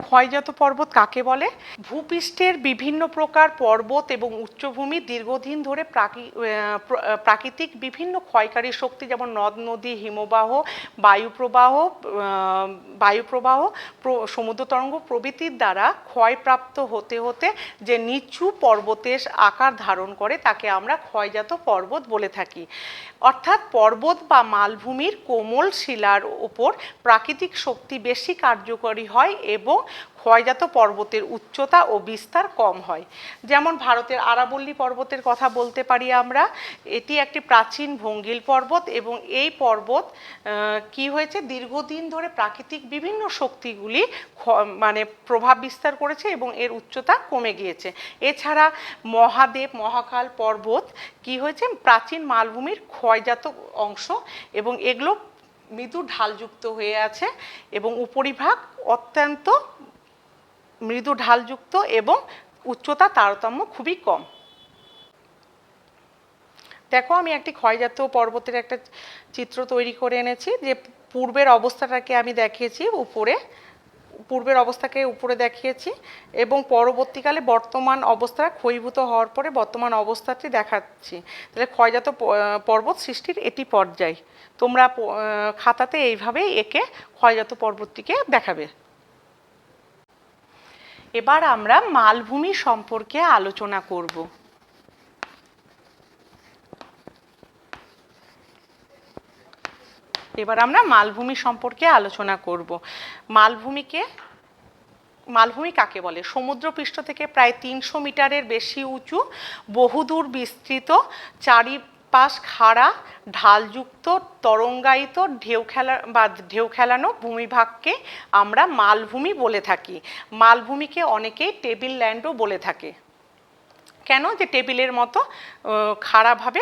Speaker 2: ক্ষয়জাত পর্বত কাকে বলে? ভূপৃষ্ঠের বিভিন্ন প্রকার পর্বত এবং উচ্চভূমি দীর্ঘদিন ধরে প্রাকৃতিক বিভিন্ন ক্ষয়কারী শক্তি, যেমন নদ নদী, হিমবাহ, বায়ুপ্রবাহ, সমুদ্র তরঙ্গ প্রভৃতির দ্বারা ক্ষয়প্রাপ্ত হতে হতে যে নিচু পর্বতের আকার ধারণ করে, তাকে আমরা ক্ষয়জাত পর্বত বলে থাকি। অর্থাৎ পর্বত বা মালভূমির কোমল শিলার ওপর প্রাকৃতিক শক্তি বেশি কার্যকরী হয় এবং ক্ষয়জাত পর্বতের উচ্চতা ও বিস্তার কম হয়। যেমন ভারতের আরাবল্লী পর্বতের কথা বলতে পারি আমরা। এটি একটি প্রাচীন ভঙ্গিল পর্বত এবং এই পর্বত কি হয়েছে, দীর্ঘদিন ধরে প্রাকৃতিক বিভিন্ন শক্তিগুলি মানে প্রভাব বিস্তার করেছে এবং এর উচ্চতা কমে গিয়েছে। এছাড়া মহাদেব মহাকাল পর্বত কি হয়েছে, প্রাচীন মালভূমির ক্ষয়জাত অংশ এবং এগুলো মৃদু ঢালযুক্ত হয়ে আছে এবং উপরিভাগ অত্যন্ত মৃদু ঢালযুক্ত এবং উচ্চতা তারতম্য খুবই কম। দেখো আমি একটি ক্ষয়জাত পর্বতের একটা চিত্র তৈরি করে এনেছি, যে পূর্বের অবস্থাটাকে আমি দেখিয়েছি পূর্বের অবস্থাকে উপরে দেখিয়েছি এবং পরবর্তীকালে বর্তমান অবস্থা ক্ষয়ীভূত হওয়ার পরে বর্তমান অবস্থাটি দেখাচ্ছি। তাহলে ক্ষয়জাত পর্বত সৃষ্টির এটি পর্যায়। তোমরা খাতাতে এইভাবেই একে ক্ষয়জাত পর্বতটিকে দেখাবে। এবার আমরা মালভূমি সম্পর্কে আলোচনা করব। এবার আমরা মালভূমি সম্পর্কে আলোচনা করব। মালভূমি কাকে বলে? সমুদ্রপৃষ্ঠ থেকে প্রায় 300 মিটারের বেশি উঁচু, বহুদূর বিস্তৃত, চারিপাশ খাড়া, ঢালযুক্ত, তরঙ্গায়িত, ঢেউ খেলানো ভূমিভাগকে আমরা মালভূমি বলে থাকি। মালভূমিকে অনেকেই টেবিল ল্যান্ডও বলে থাকে। কেন? যে টেবিলের মতো খাড়াভাবে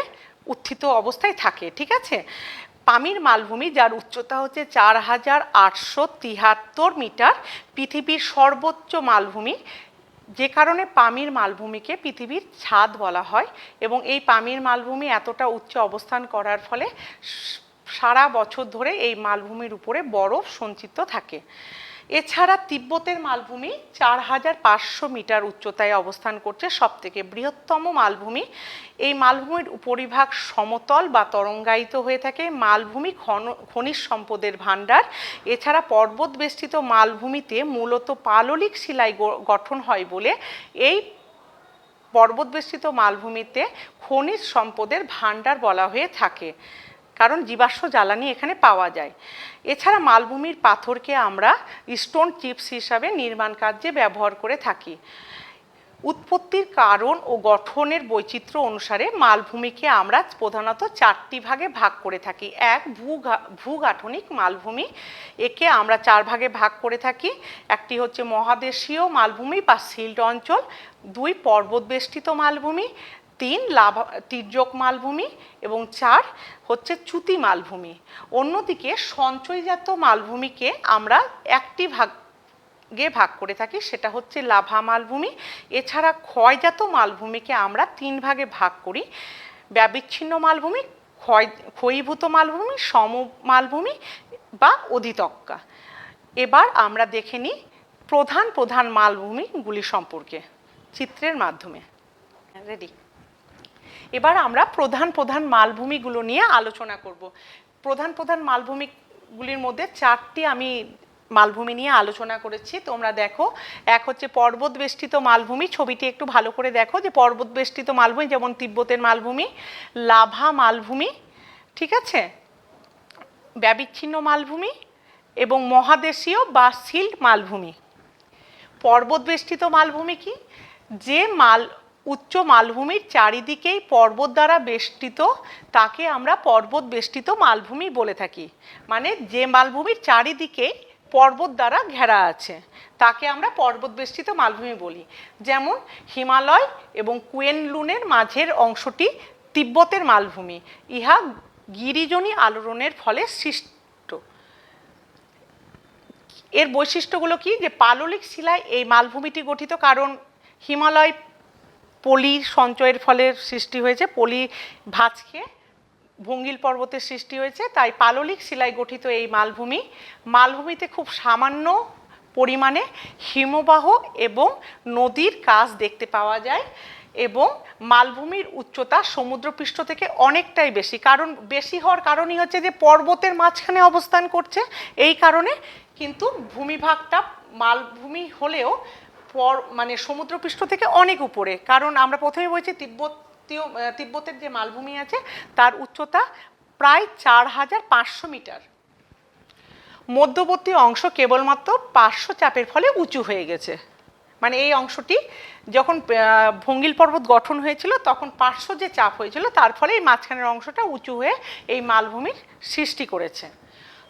Speaker 2: উত্থিত অবস্থায় থাকে। ঠিক আছে। পামির মালভূমি, যার উচ্চতা হচ্ছে 4873 মিটার, পৃথিবীর সর্বোচ্চ মালভূমি, যে কারণে পামির মালভূমিকে পৃথিবীর ছাদ বলা হয়। এবং এই পামির মালভূমি এতটা উচ্চে অবস্থান করার ফলে সারা বছর ধরে এই মালভূমির উপরে বরফ সঞ্চিত থাকে। এছাড়া তিব্বতের মালভূমি 4500 মিটার উচ্চতায় অবস্থান করছে, সবথেকে বৃহত্তম মালভূমি। এই মালভূমির উপরিভাগ সমতল বা তরঙ্গায়িত হয়ে থাকে। মালভূমি খনিজ সম্পদের ভাণ্ডার। এছাড়া পর্বত বেষ্টিত মালভূমিতে মূলত পাললিক শিলায় গঠন হয় বলে এই পর্বত বেষ্টিত মালভূমিতে খনিজ সম্পদের ভাণ্ডার বলা হয়ে থাকে, কারণ জীবাশ্ম জ্বালানি এখানে পাওয়া যায়। এছাড়া মালভূমির পাথরকে আমরা স্টোন চিপস হিসাবে নির্মাণ কার্যে ব্যবহার করে থাকি। উৎপত্তির কারণ ও গঠনের বৈচিত্র্য অনুসারে মালভূমিকে আমরা প্রধানত 4টি ভাগে ভাগ করে থাকি। এক, ভূগাঠনিক মালভূমি, একে আমরা 4 ভাগে ভাগ করে থাকি। একটি হচ্ছে মহাদেশীয় মালভূমি বা সিল্ট অঞ্চল, 2 পর্বত বেষ্টিত মালভূমি, 3 তির্যক মালভূমি এবং 4 হচ্ছে চ্যুতি মালভূমি। অন্যদিকে সঞ্চয়জাত মালভূমিকে আমরা একটি ভাগে ভাগ করে থাকি, সেটা হচ্ছে লাভা মালভূমি। এছাড়া ক্ষয়জাত মালভূমিকে আমরা 3 ভাগে ভাগ করি: ব্যবিচ্ছিন্ন মালভূমি, ক্ষয়ীভূত মালভূমি, সম মালভূমি বা অধিতক্কা। এবার আমরা দেখে নিই প্রধান প্রধান মালভূমিগুলি সম্পর্কে চিত্রের মাধ্যমে। রেডি? এবার আমরা প্রধান প্রধান মালভূমিগুলো নিয়ে আলোচনা করব। প্রধান প্রধান মালভূমিগুলির মধ্যে 4টি আমি মালভূমি নিয়ে আলোচনা করেছি, তোমরা দেখো। এক হচ্ছে পর্বত বেষ্টিত মালভূমি, ছবিটি একটু ভালো করে দেখো, যে পর্বত বেষ্টিত মালভূমি যেমন তিব্বতের মালভূমি, লাভা মালভূমি, ঠিক আছে, ব্যবিচ্ছিন্ন মালভূমি এবং মহাদেশীয় বা সিল্ট মালভূমি। পর্বত বেষ্টিত মালভূমি কি? যে উচ্চ মালভূমির চারিদিকেই পর্বত দ্বারা বেষ্টিত তাকে আমরা পর্বত বেষ্টিত মালভূমি বলে থাকি। মানে যে মালভূমির চারিদিকে পর্বত দ্বারা ঘেরা আছে তাকে আমরা পর্বত বেষ্টিত মালভূমি বলি। যেমন হিমালয় এবং কুয়েনলুনের মাঝের অংশটি তিব্বতের মালভূমি, ইহা গিরিজনী আলোড়নের ফলে সৃষ্ট। এর বৈশিষ্ট্যগুলো কি? যে পাললিক শিলায় এই মালভূমিটি গঠিত, কারণ হিমালয় পলি সঞ্চয়ের ফলে সৃষ্টি হয়েছে, পলি ভাঁজকে ভঙ্গিল পর্বতের সৃষ্টি হয়েছে, তাই পাললিক শিলায় গঠিত এই মালভূমিতে খুব সামান্য পরিমাণে হিমবাহ এবং নদীর কাজ দেখতে পাওয়া যায় এবং মালভূমির উচ্চতা সমুদ্রপৃষ্ঠ থেকে অনেকটাই বেশি। কারণ বেশি হওয়ার কারণই হচ্ছে যে পর্বতের মাঝখানে অবস্থান করছে, এই কারণে। কিন্তু ভূমিভাগটা মালভূমি হলেও মানে সমুদ্রপৃষ্ঠ থেকে অনেক উপরে, কারণ আমরা প্রথমে বলছি তিব্বতের যে মালভূমি আছে তার উচ্চতা প্রায় 4500 মিটার। মধ্যবর্তী অংশ কেবলমাত্র পার্শ্ব চাপের ফলে উঁচু হয়ে গেছে। মানে এই অংশটি যখন ভঙ্গিল পর্বত গঠন হয়েছিল তখন পার্শ্ব যে চাপ হয়েছিল তার ফলে এই মাঝখানের অংশটা উঁচু হয়ে এই মালভূমির সৃষ্টি করেছে।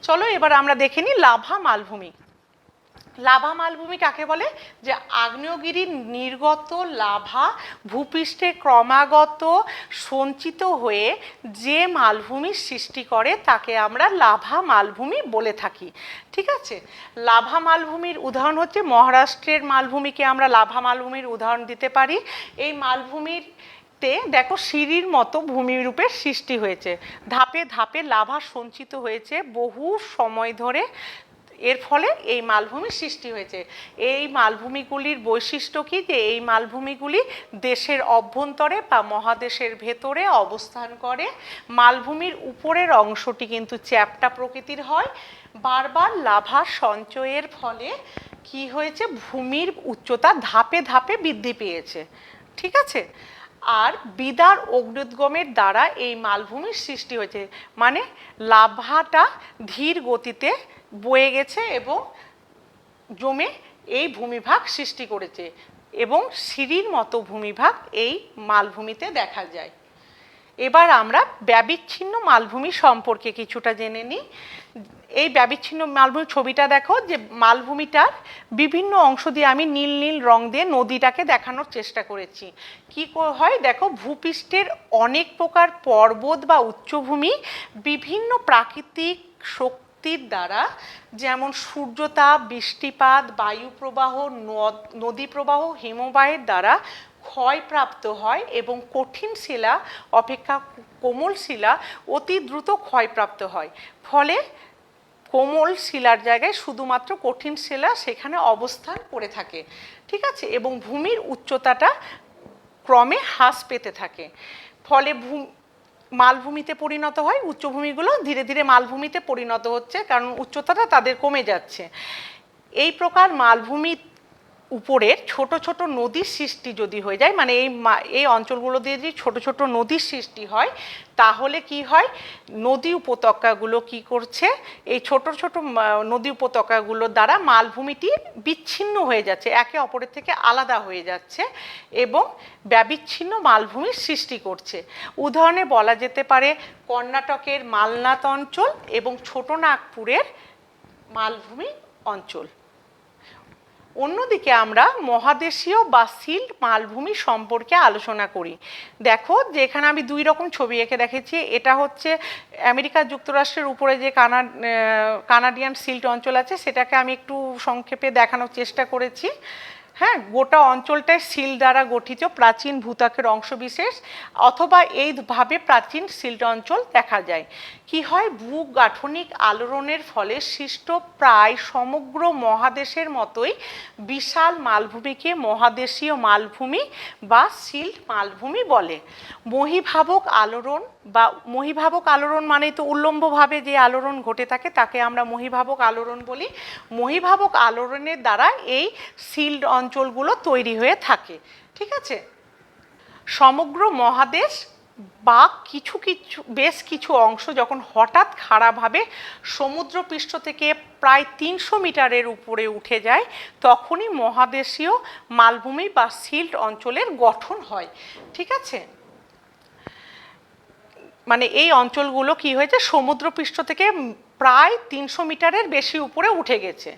Speaker 2: চলো এবার আমরা দেখে নিই লাভা মালভূমি। লাভা মালভূমি কাকে বলে? যে আগ্নেয়গিরির নির্গত লাভা ভূপৃষ্ঠে ক্রমাগত সঞ্চিত হয়ে যে মালভূমির সৃষ্টি করে তাকে আমরা লাভা মালভূমি বলে থাকি। ঠিক আছে, লাভা মালভূমির উদাহরণ হচ্ছে মহারাষ্ট্রের মালভূমিকে আমরা লাভা মালভূমির উদাহরণ দিতে পারি। এই মালভূমির দেখো সিঁড়ির মতো ভূমিরূপের সৃষ্টি হয়েছে, ধাপে ধাপে লাভা সঞ্চিত হয়েছে বহু সময় ধরে, এর ফলে এই মালভূমির সৃষ্টি হয়েছে। এই মালভূমিগুলির বৈশিষ্ট্য কি? যে এই মালভূমিগুলি দেশের অভ্যন্তরে বা মহাদেশের ভেতরে অবস্থান করে। মালভূমির উপরের অংশটি কিন্তু চ্যাপ্টা প্রকৃতির হয়। বারবার লাভা সঞ্চয়ের ফলে কি হয়েছে? ভূমির উচ্চতা ধাপে ধাপে বৃদ্ধি পেয়েছে। ঠিক আছে, আর বিদার অগ্ন্যুদ্গমের দ্বারা এই মালভূমির সৃষ্টি হয়েছে। মানে লাভাটা ধীর গতিতে বয়ে গেছে এবং জমে এই ভূমিভাগ সৃষ্টি করেছে, এবং সিঁড়ির মতো ভূমিভাগ এই মালভূমিতে দেখা যায়। এবার আমরা ব্যবিচ্ছিন্ন মালভূমি সম্পর্কে কিছুটা জেনে নিই। এই ব্যবিচ্ছিন্ন মালভূমির ছবিটা দেখো, যে মালভূমিটার বিভিন্ন অংশ দিয়ে আমি নীল নীল রং দিয়ে নদীটাকে দেখানোর চেষ্টা করেছি। কি হয় দেখো, ভূপৃষ্ঠের অনেক প্রকার পর্বত বা উচ্চভূমি বিভিন্ন প্রাকৃতিক শক্তির দ্বারা, যেমন সূর্যতাপ, বৃষ্টিপাত, বায়ু প্রবাহ, নদী প্রবাহ, হিমবাহের দ্বারা ক্ষয়প্রাপ্ত হয় এবং কঠিন শিলা অপেক্ষা কোমল শিলা অতি দ্রুত ক্ষয়প্রাপ্ত হয়। ফলে কোমল শিলার জায়গায় শুধুমাত্র কঠিন শিলা সেখানে অবস্থান করে থাকে। ঠিক আছে, এবং ভূমির উচ্চতাটা ক্রমে হ্রাস পেতে থাকে। ফলে মালভূমিতে পরিণত হয়। উচ্চভূমিগুলো ধীরে ধীরে মালভূমিতে পরিণত হচ্ছে, কারণ উচ্চতাটা তাদের কমে যাচ্ছে। এই প্রকার মালভূমি উপরের ছোট ছোট নদীর সৃষ্টি যদি হয়ে যায়, মানে এই অঞ্চলগুলো দিয়ে যদি ছোট ছোট নদীর সৃষ্টি হয়, তাহলে কি হয়? নদী উপত্যকাগুলো কি করছে? এই ছোট ছোট নদী উপত্যকাগুলোর দ্বারা মালভূমিটি বিচ্ছিন্ন হয়ে যাচ্ছে, একে অপরের থেকে আলাদা হয়ে যাচ্ছে এবং ব্যবিচ্ছিন্ন মালভূমির সৃষ্টি করছে। উদাহরণে বলা যেতে পারে কর্ণাটকের মালনাথ অঞ্চল এবং ছোটনাগপুরের মালভূমি অঞ্চল। অন্যদিকে আমরা মহাদেশীয় বা সিল্ট মালভূমি সম্পর্কে আলোচনা করি। দেখো যে এখানে আমি দুই রকম ছবি এঁকে দেখেছি। এটা হচ্ছে আমেরিকা যুক্তরাষ্ট্রের উপরে যে কানাডিয়ান সিল্ট অঞ্চল আছে, সেটাকে আমি একটু সংক্ষেপে দেখানোর চেষ্টা করেছি। হ্যাঁ, গোটা অঞ্চলটায় সিল দ্বারা গঠিত প্রাচীন ভূত্বকের অংশবিশেষ, অথবা এইভাবে প্রাচীন সিল্ট অঞ্চল দেখা যায়। কি হয়? ভূগাঠনিক আলোড়নের ফলে সৃষ্ট প্রায় সমগ্র মহাদেশের মতোই বিশাল মালভূমিকে মহাদেশীয় মালভূমি বা সিল্ট মালভূমি বলে। মহীভাবক আলোড়ন বা মহীভাবক আলোড়ন মানে তো উল্লম্বভাবে যে আলোড়ন ঘটে থাকে তাকে আমরা মহীভাবক আলোড়ন বলি। মহীভাবক আলোড়নের দ্বারা এই সিল্ট অঞ্চলগুলো তৈরি হয়ে থাকে। ঠিক আছে, সমগ্র মহাদেশ বা বেশ কিছু অংশ যখন হঠাৎ খাড়াভাবে সমুদ্রপৃষ্ঠ থেকে প্রায় 300 মিটারের উপরে উঠে যায়, তখনই মহাদেশীয় মালভূমি বা সিল্ট অঞ্চলের গঠন হয়। ঠিক আছে, মানে এই অঞ্চলগুলো কি হয়েছে? সমুদ্রপৃষ্ঠ থেকে প্রায় 300 মিটারের বেশি উপরে উঠে গেছে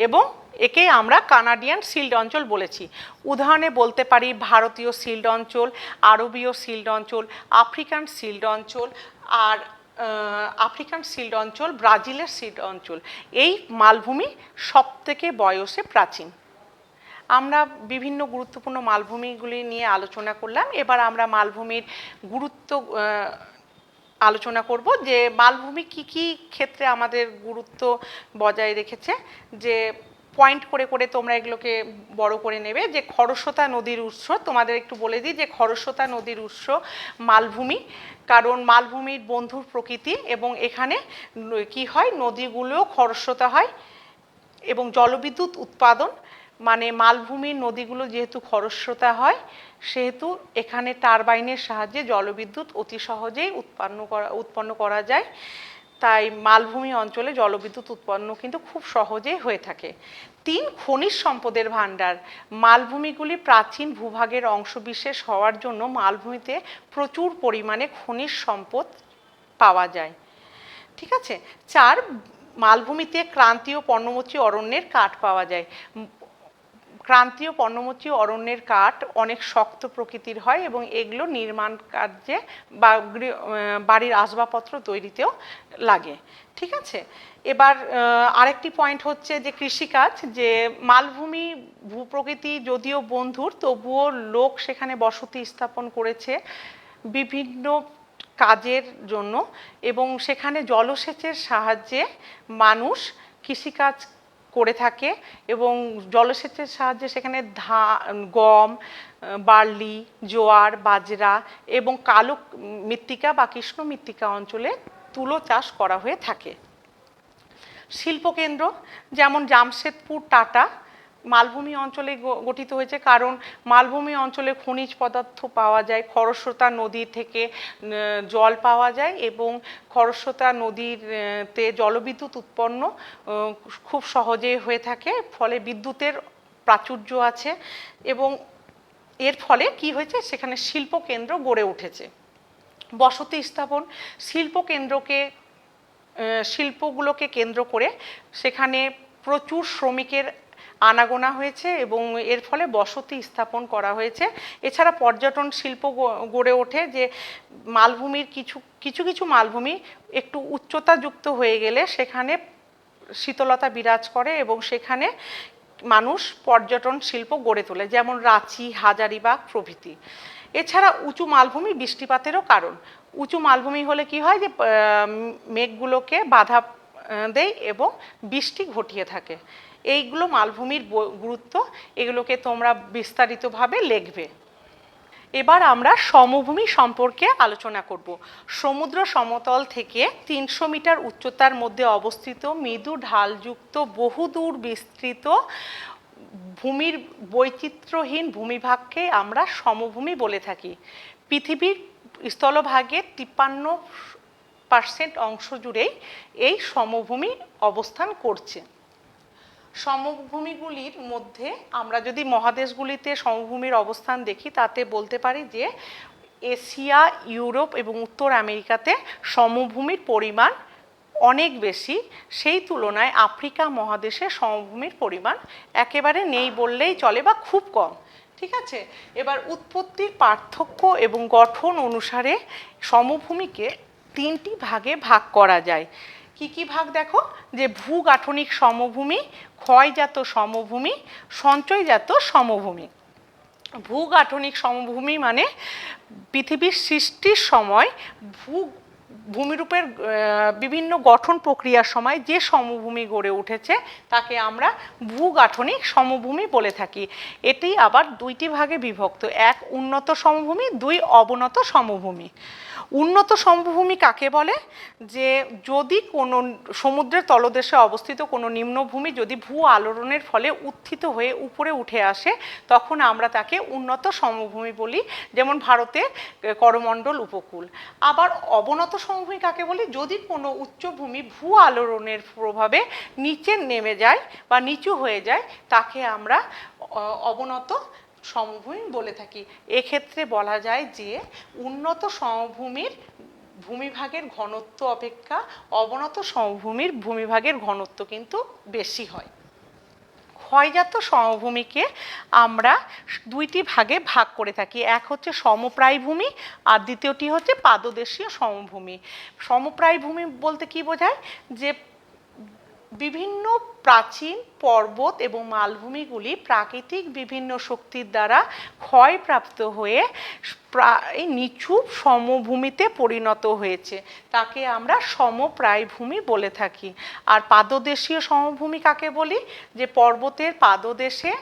Speaker 2: এবং একে আমরা কানাডিয়ান সিল্ট অঞ্চল বলেছি। উদাহরণে বলতে পারি ভারতীয় সিল্ট অঞ্চল, আরবীয় সিল্ট অঞ্চল, আফ্রিকান সিল্ট অঞ্চল, আর আফ্রিকান সিল্ট অঞ্চল, ব্রাজিলের সিল্ট অঞ্চল। এই মালভূমি সবথেকে বয়সে প্রাচীন। আমরা বিভিন্ন গুরুত্বপূর্ণ মালভূমিগুলি নিয়ে আলোচনা করলাম। এবার আমরা মালভূমির গুরুত্ব আলোচনা করব, যে মালভূমি কি কি ক্ষেত্রে আমাদের গুরুত্ব বজায় রেখেছে। যে পয়েন্ট করে করে তোমরা এগুলোকে বড় করে নেবে। যে খরস্রোতা নদীর উৎস, তোমাদের একটু বলে দিই যে খরস্রোতা নদীর উৎস মালভূমি, কারণ মালভূমির বন্ধুর প্রকৃতি এবং এখানে কি হয়? নদীগুলোও খরস্রোতা হয় এবং জলবিদ্যুৎ উৎপাদন, মানে মালভূমির নদীগুলো যেহেতু খরস্রোতা হয় সেহেতু এখানে টারবাইনের সাহায্যে জলবিদ্যুৎ অতি সহজেই উৎপন্ন করা যায়। তাই মালভূমি অঞ্চলে জলবিদ্যুৎ উৎপন্ন কিন্তু খুব সহজেই হয়ে থাকে। 3, খনিজ সম্পদের ভাণ্ডার। মালভূমিগুলি প্রাচীন ভূভাগের অংশবিশেষ হওয়ার জন্য মালভূমিতে প্রচুর পরিমাণে খনিজ সম্পদ পাওয়া যায়। ঠিক আছে। 4, মালভূমিতে ক্রান্তীয় পর্ণমোচী অরণ্যের কাঠ পাওয়া যায়। ক্রান্তীয় পর্ণমোচী অরণ্যের কাঠ অনেক শক্ত প্রকৃতির হয় এবং এগুলো নির্মাণ কার্যে বা বাড়ির আসবাবপত্র তৈরিতেও লাগে। ঠিক আছে। এবার আরেকটি পয়েন্ট হচ্ছে যে কৃষিকাজ, যে মালভূমি ভূপ্রকৃতি যদিও বন্ধুর, তবুও লোক সেখানে বসতি স্থাপন করেছে বিভিন্ন কাজের জন্য এবং সেখানে জলসেচের সাহায্যে মানুষ কৃষিকাজ করে থাকে এবং জলসেচের সাহায্যে সেখানে গম, বার্লি, জোয়ার, বাজরা এবং কালো মৃত্তিকা বা কৃষ্ণ মৃত্তিকা অঞ্চলে তুলো চাষ করা হয়ে থাকে। শিল্পকেন্দ্র যেমন জামশেদপুর, টাটা মালভূমি অঞ্চলে গঠিত হয়েছে, কারণ মালভূমি অঞ্চলে খনিজ পদার্থ পাওয়া যায়, খরস্রোতা নদী থেকে জল পাওয়া যায় এবং খরস্রোতা নদীতে জলবিদ্যুৎ উৎপন্ন খুব সহজেই হয়ে থাকে, ফলে বিদ্যুতের প্রাচুর্য আছে এবং এর ফলে কি হয়েছে, সেখানে শিল্পকেন্দ্র গড়ে উঠেছে। বসতি স্থাপন, শিল্পগুলোকে কেন্দ্র করে সেখানে প্রচুর শ্রমিকের আনাগোনা হয়েছে এবং এর ফলে বসতি স্থাপন করা হয়েছে। এছাড়া পর্যটন শিল্প গড়ে ওঠে, যে মালভূমির কিছু মালভূমি একটু উচ্চতাযুক্ত হয়ে গেলে সেখানে শীতলতা বিরাজ করে এবং সেখানে মানুষ পর্যটন শিল্প গড়ে তোলে, যেমন রাঁচি, হাজারিবাগ প্রভৃতি। এছাড়া উঁচু মালভূমি বৃষ্টিপাতেরও কারণ। উঁচু মালভূমি হলে কি হয়, যে মেঘগুলোকে বাধা দেয় এবং বৃষ্টি ঘটিয়ে থাকে। এইগুলো মালভূমির গুরুত্ব, এগুলোকে তোমরা বিস্তারিতভাবে লিখবে। এবার আমরা সমভূমি সম্পর্কে আলোচনা করব। সমুদ্র সমতল থেকে 300 মিটার উচ্চতার মধ্যে অবস্থিত মৃদু ঢালযুক্ত বহুদূর বিস্তৃত ভূমির বৈচিত্র্যহীন ভূমিভাগকে আমরা সমভূমি বলে থাকি। পৃথিবীর স্থলভাগের 53% অংশ জুড়েই এই সমভূমি অবস্থান করছে। সমভূমিগুলির মধ্যে আমরা যদি মহাদেশগুলিতে সমভূমির অবস্থান দেখি, তাতে বলতে পারি যে এশিয়া, ইউরোপ এবং উত্তর আমেরিকাতে সমভূমির পরিমাণ অনেক বেশি। সেই তুলনায় আফ্রিকা মহাদেশে সমভূমির পরিমাণ একেবারে নেই বললেই চলে বা খুব কম। ঠিক আছে। এবার উৎপত্তির পার্থক্য এবং গঠন অনুসারে সমভূমিকে 3টি ভাগে ভাগ করা যায়। কি কি ভাগ দেখো, যে ভূগাঠনিক সমভূমি, ক্ষয়জাত সমভূমি, সঞ্চয়জাত সমভূমি। ভূগাঠনিক সমভূমি মানে পৃথিবীর সৃষ্টির সময় ভূমিরূপের বিভিন্ন গঠন প্রক্রিয়ার সময় যে সমভূমি গড়ে উঠেছে তাকে আমরা ভূগাঠনিক সমভূমি বলে থাকি। এটি আবার 2টি ভাগে বিভক্ত, 1 উন্নত সমভূমি, 2 অবনত সমভূমি। উন্নত সমভূমি কাকে বলে, যে যদি কোনো সমুদ্রের তলদেশে অবস্থিত কোনো নিম্নভূমি যদি ভূ আলোড়নের ফলে উত্থিত হয়ে উপরে উঠে আসে, তখন আমরা তাকে উন্নত সমভূমি বলি, যেমন ভারতে করমণ্ডল উপকূল। আবার অবনত সমভূমি কাকে বলি, যদি কোনো উচ্চভূমি ভূ আলোড়নের প্রভাবে নিচে নেমে যায় বা নিচু হয়ে যায়, তাকে আমরা অবনত সমভূমি বলে থাকি। এক্ষেত্রে বলা যায় যে উন্নত সমভূমির ভূমিভাগের ঘনত্ব অপেক্ষা অবনত সমভূমির ভূমিভাগের ঘনত্ব কিন্তু বেশি হয়। ক্ষয়জাত সমভূমিকে আমরা 2টি ভাগে ভাগ করে থাকি, এক হচ্ছে সমপ্রায় ভূমি আর দ্বিতীয়টি হচ্ছে পাদদেশীয় সমভূমি। সমপ্রায় ভূমি বলতে কি বোঝায়, যে বিভিন্ন প্রাচীন পর্বত এবং মালভূমিগুলি প্রাকৃতিক বিভিন্ন শক্তির দ্বারা ক্ষয়প্রাপ্ত হয়ে প্রায় নিচু সমভূমিতে পরিণত হয়েছে, তাকে আমরা সমপ্রায় ভূমি বলে থাকি। আর পাদদেশীয় সমভূমি কাকে বলি, যে পর্বতের পাদদেশে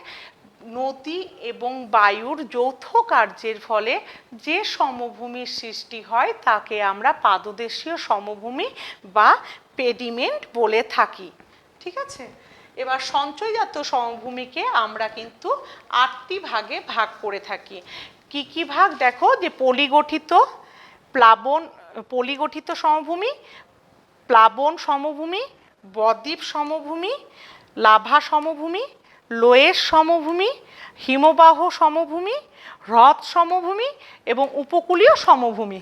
Speaker 2: নদী এবং বায়ুর যৌথ কার্যের ফলে যে সমভূমির সৃষ্টি হয় তাকে আমরা পাদদেশীয় সমভূমি বা পেডিমেন্ট বলে থাকি। ঠিক আছে। এবার সঞ্চয়জাত সমভূমিকে আমরা কিন্তু 8টি ভাগে ভাগ করে থাকি। কি কি ভাগ দেখো, যে পলিগঠিত সমভূমি, প্লাবন সমভূমি, বদ্বীপ সমভূমি, লাভা সমভূমি, লোয়ের সমভূমি, হিমবাহ সমভূমি, হ্রদ সমভূমি এবং উপকূলীয় সমভূমি।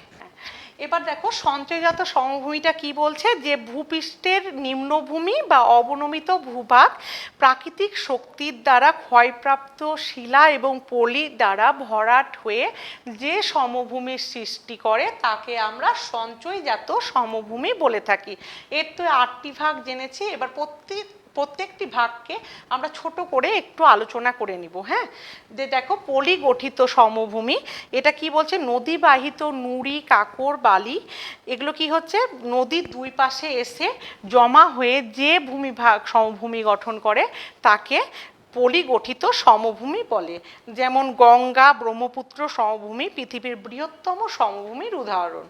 Speaker 2: এবার দেখো সঞ্চয়জাত সমভূমিটা কি বলছে, যে ভূপৃষ্ঠের নিম্নভূমি বা অবনমিত ভূভাগ প্রাকৃতিক শক্তির দ্বারা ক্ষয়প্রাপ্ত শিলা এবং পলি দ্বারা ভরাট হয়ে যে সমভূমির সৃষ্টি করে তাকে আমরা সঞ্চয়জাত সমভূমি বলে থাকি। এর তো 8টি ভাগ জেনেছি, এবার প্রত্যেকটি ভাগকে আমরা ছোট করে একটু আলোচনা করে নিব। হ্যাঁ, যে দেখো পলি গঠিত সমভূমি, এটা কি বলছে, নদী বাহিত নুড়ি, কাঁকর, বালি এগুলো কি হচ্ছে, নদীর দুই পাশে এসে জমা হয়ে যে ভূমিভাগ সমভূমি গঠন করে তাকে পলি গঠিত সমভূমি বলে। যেমন গঙ্গা ব্রহ্মপুত্র সমভূমি পৃথিবীর বৃহত্তম সমভূমির উদাহরণ।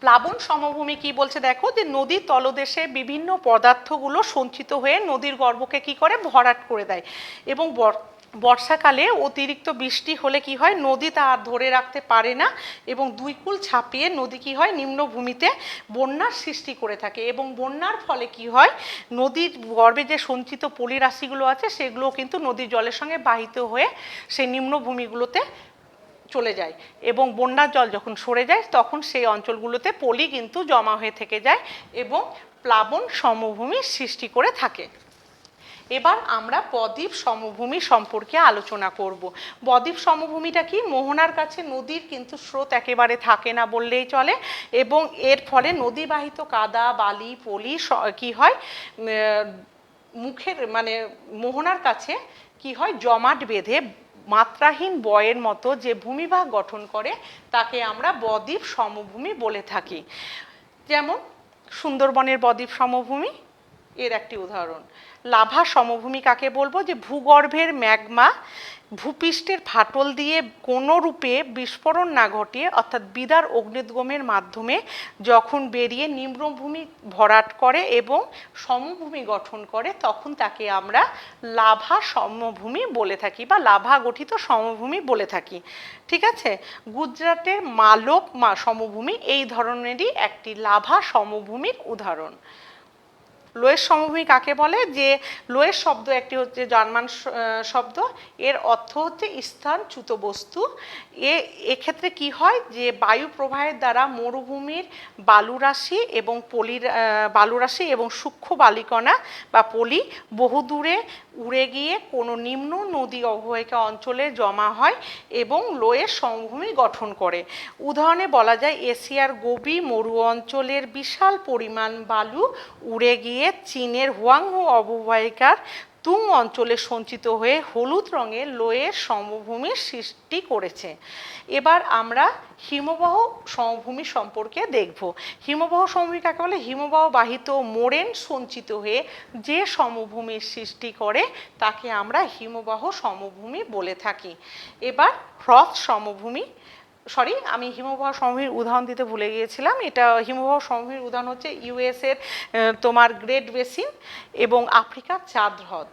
Speaker 2: প্লাবন সমভূমি কি বলছে দেখো, যে নদীর তলদেশে বিভিন্ন পদার্থগুলো সঞ্চিত হয়ে নদীর গর্ভকে কি করে, ভরাট করে দেয়। এবং বর্ষাকালে অতিরিক্ত বৃষ্টি হলে কি হয়, নদী তা আর ধরে রাখতে পারে না এবং দুই কূল ছাপিয়ে নদী কি হয়, নিম্নভূমিতে বন্যার সৃষ্টি করে থাকে। এবং বন্যার ফলে কি হয়, নদীর গর্ভে যে সঞ্চিত পলিরাশিগুলো আছে সেগুলো কিন্তু নদীর জলের সঙ্গে বাহিত হয়ে সেই নিম্নভূমিগুলোতে চলে যায় এবং বন্যার জল যখন সরে যায় তখন সেই অঞ্চলগুলোতে পলি কিন্তু জমা হয়ে থেকে যায় এবং প্লাবন সমভূমির সৃষ্টি করে থাকে। এবার আমরা বদ্বীপ সমভূমি সম্পর্কে আলোচনা করব। বদ্বীপ সমভূমিটা কি, মোহনার কাছে নদীর কিন্তু স্রোত একেবারে থাকে না বললেই চলে এবং এর ফলে নদীবাহিত কাদা, বালি, পলি কি হয়, মুখের মানে মোহনার কাছে কি হয়, জমাট বেঁধে মাত্রাহীন বয়ের মতো যে ভূমিভাগ গঠন করে তাকে আমরা বদ্বীপ সমভূমি বলে থাকি। যেমন সুন্দরবনের বদ্বীপ সমভূমি এর একটি উদাহরণ। লাভা সমভূমি কাকে বলবো, যে ভূগর্ভের ম্যাগমা ভূপৃষ্ঠের ফাটল দিয়ে কোনো রূপে বিস্ফোরণ না ঘটিয়ে অর্থাৎ বিদার অগ্নিদ্গমের মাধ্যমে যখন বেরিয়ে নিম্নভূমি ভরাট করে এবং সমভূমি গঠন করে তখন তাকে আমরা লাভা সমভূমি বলে থাকি বা লাভা গঠিত সমভূমি বলে থাকি। ঠিক আছে, গুজরাটের মালব সমভূমি এই ধরনেরই একটি লাভা সমভূমির উদাহরণ। লোয়ের সমভূমি কাকে বলে, যে লোয়ের শব্দ একটি হচ্ছে জার্মান শব্দ, এর অর্থ হচ্ছে স্থানচ্যুত বস্তু। এক্ষেত্রে কি হয়, যে বায়ু প্রবাহের দ্বারা মরুভূমির বালুরাশি এবং বালুরাশি এবং সূক্ষ্ম বালিকণা বা পলি বহুদূরে উড়ে গিয়ে কোনো নিম্ন নদী অববাহিকা অঞ্চলে জমা হয় এবং লোয়ের সমভূমি গঠন করে। উদাহরণে বলা যায় এশিয়ার গোবি মরু অঞ্চলের বিশাল পরিমাণ বালু উড়ে গিয়ে চীনের হুয়াংহো অববাহিকার তুং অঞ্চলে সঞ্চিত হয়ে হলুদ রঙের লোয়ের সমভূমির সৃষ্টি করেছে। এবার আমরা হিমবাহ সমভূমি সম্পর্কে দেখব। হিমবাহ সমভূমি কাকে বলে, হিমবাহ বাহিত মোরেন সঞ্চিত হয়ে যে সমভূমির সৃষ্টি করে তাকে আমরা হিমবাহ সমভূমি বলে থাকি। এবার হ্রদ সমভূমি, আমি হিমবাহ সমভূমির উদাহরণ দিতে ভুলে গিয়েছিলাম। এটা হিমবাহ সমভূমির উদাহরণ হচ্ছে ইউএসের তোমার গ্রেট বেসিন এবং আফ্রিকার চাঁদ হ্রদ।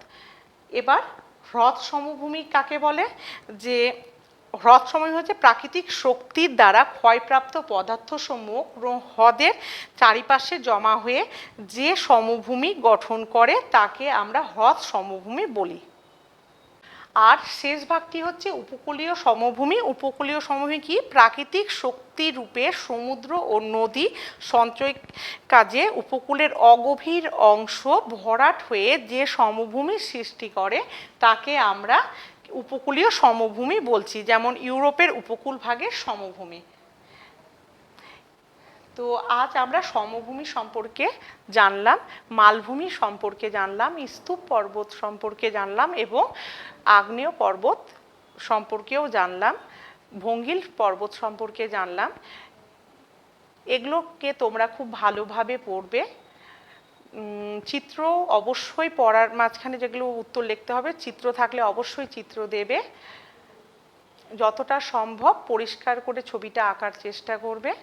Speaker 2: এবার হ্রদ সমভূমি কাকে বলে, যে হ্রদ সমভূমি হচ্ছে প্রাকৃতিক শক্তির দ্বারা ক্ষয়প্রাপ্ত পদার্থসমূহ হ্রদের চারিপাশে জমা হয়ে যে সমভূমি গঠন করে তাকে আমরা হ্রদ সমভূমি বলি। আর শেষ ভাগটি হচ্ছে উপকূলীয় সমভূমি। উপকূলীয় সমভূমি কি, প্রাকৃতিক শক্তি রূপে সমুদ্র ও নদী সঞ্চয় কাজে উপকূলের অগভীর অংশ ভরাট হয়ে যে সমভূমির সৃষ্টি করে তাকে আমরা উপকূলীয় সমভূমি বলছি, যেমন ইউরোপের উপকূল ভাগের সমভূমি। তো আজ আমরা সমভূমি সম্পর্কে জানলাম, মালভূমি সম্পর্কে জানলাম, স্তূপ পর্বত সম্পর্কে জানলাম এবং আগ্নেয় পর্বত সম্পর্কেও জানলাম, ভঙ্গিল পর্বত সম্পর্কে জানলাম। এগুলোকে তোমরা খুব ভালোভাবে পড়বে। চিত্র অবশ্যই পড়ার মাঝখানে যেগুলো উত্তর লিখতে হবে, চিত্র থাকলে অবশ্যই চিত্র দেবে। যতটা সম্ভব পরিষ্কার করে ছবিটা আঁকার চেষ্টা করবে।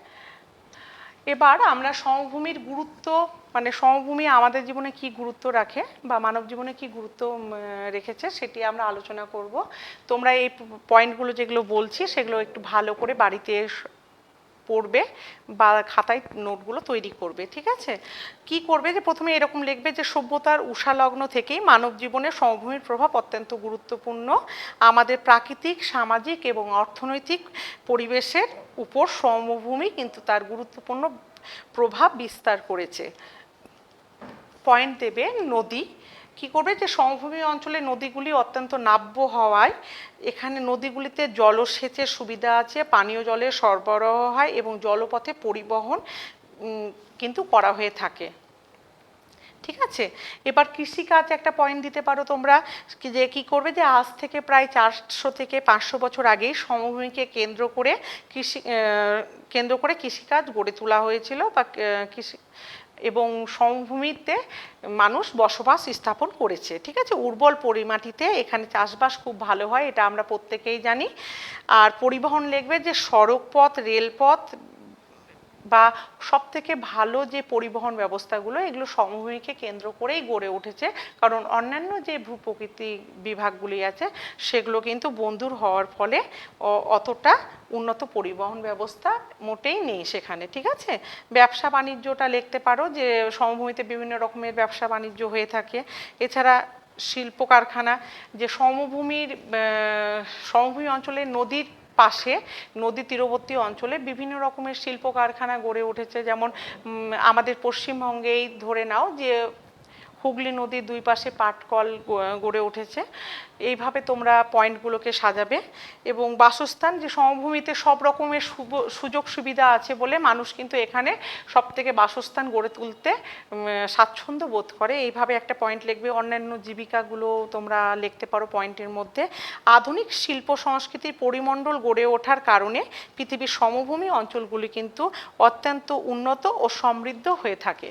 Speaker 2: এবার আমরা সমভূমির গুরুত্ব, মানে সমভূমি আমাদের জীবনে কি গুরুত্ব রাখে বা মানব জীবনে কি গুরুত্ব রেখেছে সেটি আমরা আলোচনা করব। তোমরা এই পয়েন্টগুলো যেগুলো বলছি সেগুলো একটু ভালো করে বাড়িতে পড়বে বা খাতায় নোটগুলো তৈরি করবে। ঠিক আছে, কি করবে যে প্রথমে এরকম লিখবে যে সভ্যতার উষালগ্ন থেকেই মানব জীবনে সমভূমির প্রভাব অত্যন্ত গুরুত্বপূর্ণ। আমাদের প্রাকৃতিক, সামাজিক এবং অর্থনৈতিক পরিবেশের উপর সমভূমি কিন্তু তার গুরুত্বপূর্ণ প্রভাব বিস্তার করেছে। পয়েন্ট দেবে নদী, কি করবে যে সমভূমি অঞ্চলে নদীগুলি অত্যন্ত নাব্য হওয়ায় এখানে নদীগুলিতে জলসেচের সুবিধা আছে, পানীয় জলের সরবরাহ হয় এবং জলপথে পরিবহন কিন্তু করা হয়ে থাকে। ঠিক আছে, এবার কৃষিকাজ একটা পয়েন্ট দিতে পারো তোমরা, যে কি করবে যে আজ থেকে প্রায় 400 থেকে 500 বছর আগেই সমভূমিকে কেন্দ্র করে কৃষিকাজ গড়ে তোলা হয়েছিল বা কৃষি এবং সমভূমিতে মানুষ বসবাস স্থাপন করেছে। ঠিক আছে, উর্বর পরিমাটিতে এখানে চাষবাস খুব ভালো হয়, এটা আমরা প্রত্যেকেই জানি। আর পরিবহন লিখবে যে সড়কপথ, রেলপথ বা সবথেকে ভালো যে পরিবহন ব্যবস্থাগুলো এগুলো সমভূমিকে কেন্দ্র করেই গড়ে উঠেছে, কারণ অন্যান্য যে ভূপ্রকৃতি বিভাগগুলি আছে সেগুলো কিন্তু বন্ধুর হওয়ার ফলে অতটা উন্নত পরিবহন ব্যবস্থা মোটেই নেই সেখানে। ঠিক আছে, ব্যবসা বাণিজ্যটা লিখতে পারো যে সমভূমিতে বিভিন্ন রকমের ব্যবসা বাণিজ্য হয়ে থাকে। এছাড়া শিল্প কারখানা, যে সমভূমি অঞ্চলে নদীর পাশে, নদী তীরবর্তী অঞ্চলে বিভিন্ন রকমের শিল্প কারখানা গড়ে উঠেছে। যেমন আমাদের পশ্চিমবঙ্গেই ধরে নাও যে হুগলি নদীর দুই পাশে পাটকল গড়ে উঠেছে। এইভাবে তোমরা পয়েন্টগুলোকে সাজাবে। এবং বাসস্থান, যে সমভূমিতে সব রকমের সুযোগ সুবিধা আছে বলে মানুষ কিন্তু এখানে সব থেকে বাসস্থান গড়ে তুলতে স্বাচ্ছন্দ্য বোধ করে, এইভাবে একটা পয়েন্ট লিখবে। অন্যান্য জীবিকাগুলো তোমরা লিখতে পারো পয়েন্টের মধ্যে। আধুনিক শিল্প সংস্কৃতির পরিমণ্ডল গড়ে ওঠার কারণে পৃথিবীর সমভূমি অঞ্চলগুলি কিন্তু অত্যন্ত উন্নত ও সমৃদ্ধ হয়ে থাকে।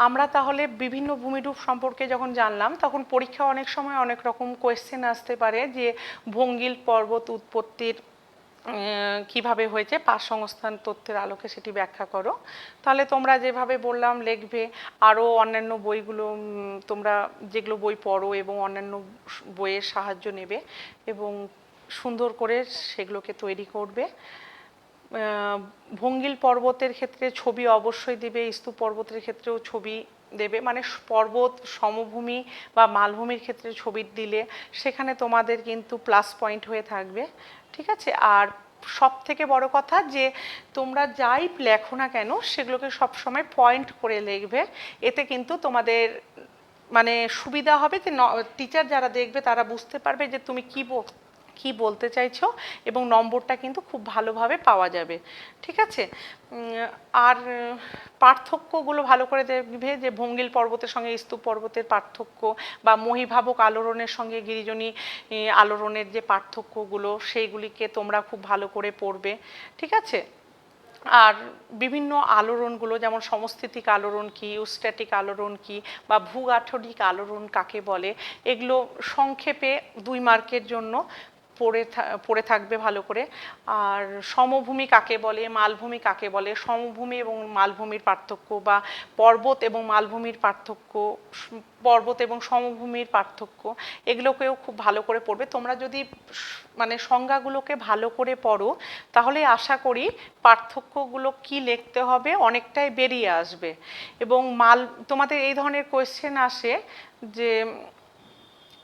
Speaker 2: আমরা তাহলে বিভিন্ন ভূমিরূপ সম্পর্কে যখন জানলাম, তখন পরীক্ষা অনেক সময় অনেক রকম কোয়েশ্চেন আসতে পারে যে ভঙ্গিল পর্বত উৎপত্তির কিভাবে হয়েছে, পাশ সংস্থান তথ্যের আলোকে সেটি ব্যাখ্যা করো। তাহলে তোমরা যেভাবে বললাম লিখবে। আরও অন্যান্য বইগুলো তোমরা যেগুলো বই পড়ো এবং অন্যান্য বইয়ের সাহায্য নেবে এবং সুন্দর করে সেগুলোকে তৈরি করবে। ভঙ্গিল পর্বতের ক্ষেত্রে ছবি অবশ্যই দেবে, স্তূপ পর্বতের ক্ষেত্রেও ছবি দেবে, মানে পর্বত, সমভূমি বা মালভূমির ক্ষেত্রে ছবি দিলে সেখানে তোমাদের কিন্তু প্লাস পয়েন্ট হয়ে থাকবে। ঠিক আছে, আর সব থেকে বড় কথা যে তোমরা যাই লেখো না কেন সেগুলোকে সবসময় পয়েন্ট করে লিখবে। এতে কিন্তু তোমাদের মানে সুবিধা হবে যে টিচার যারা দেখবে তারা বুঝতে পারবে যে তুমি কি বলতে চাইছো এবং নম্বরটা কিন্তু খুব ভালোভাবে পাওয়া যাবে। ঠিক আছে, আর পার্থক্যগুলো ভালো করে দেখবে যে ভঙ্গিল পর্বতের সঙ্গে স্তূপ পর্বতের পার্থক্য বা মহীভাবক আলোড়নের সঙ্গে গিরিজনী আলোড়নের যে পার্থক্যগুলো সেইগুলিকে তোমরা খুব ভালো করে পড়বে। ঠিক আছে, আর বিভিন্ন আলোড়নগুলো যেমন সমস্থিতিক আলোড়ন কি, ইউস্ট্যাটিক আলোড়ন কি বা ভূগাঠনিক আলোড়ন কাকে বলে, এগুলো সংক্ষেপে 2 মার্কের জন্য পড়ে থাকবে ভালো করে। আর সমভূমি কাকে বলে, মালভূমি কাকে বলে, সমভূমি এবং মালভূমির পার্থক্য বা পর্বত এবং মালভূমির পার্থক্য, পর্বত এবং সমভূমির পার্থক্য, এগুলোকেও খুব ভালো করে পড়বে। তোমরা যদি মানে সংজ্ঞাগুলোকে ভালো করে পড়ো তাহলে আশা করি পার্থক্যগুলো কি লিখতে হবে অনেকটাই বেরিয়ে আসবে। এবং তোমাদের এই ধরনের কোয়েশ্চেন আসে যে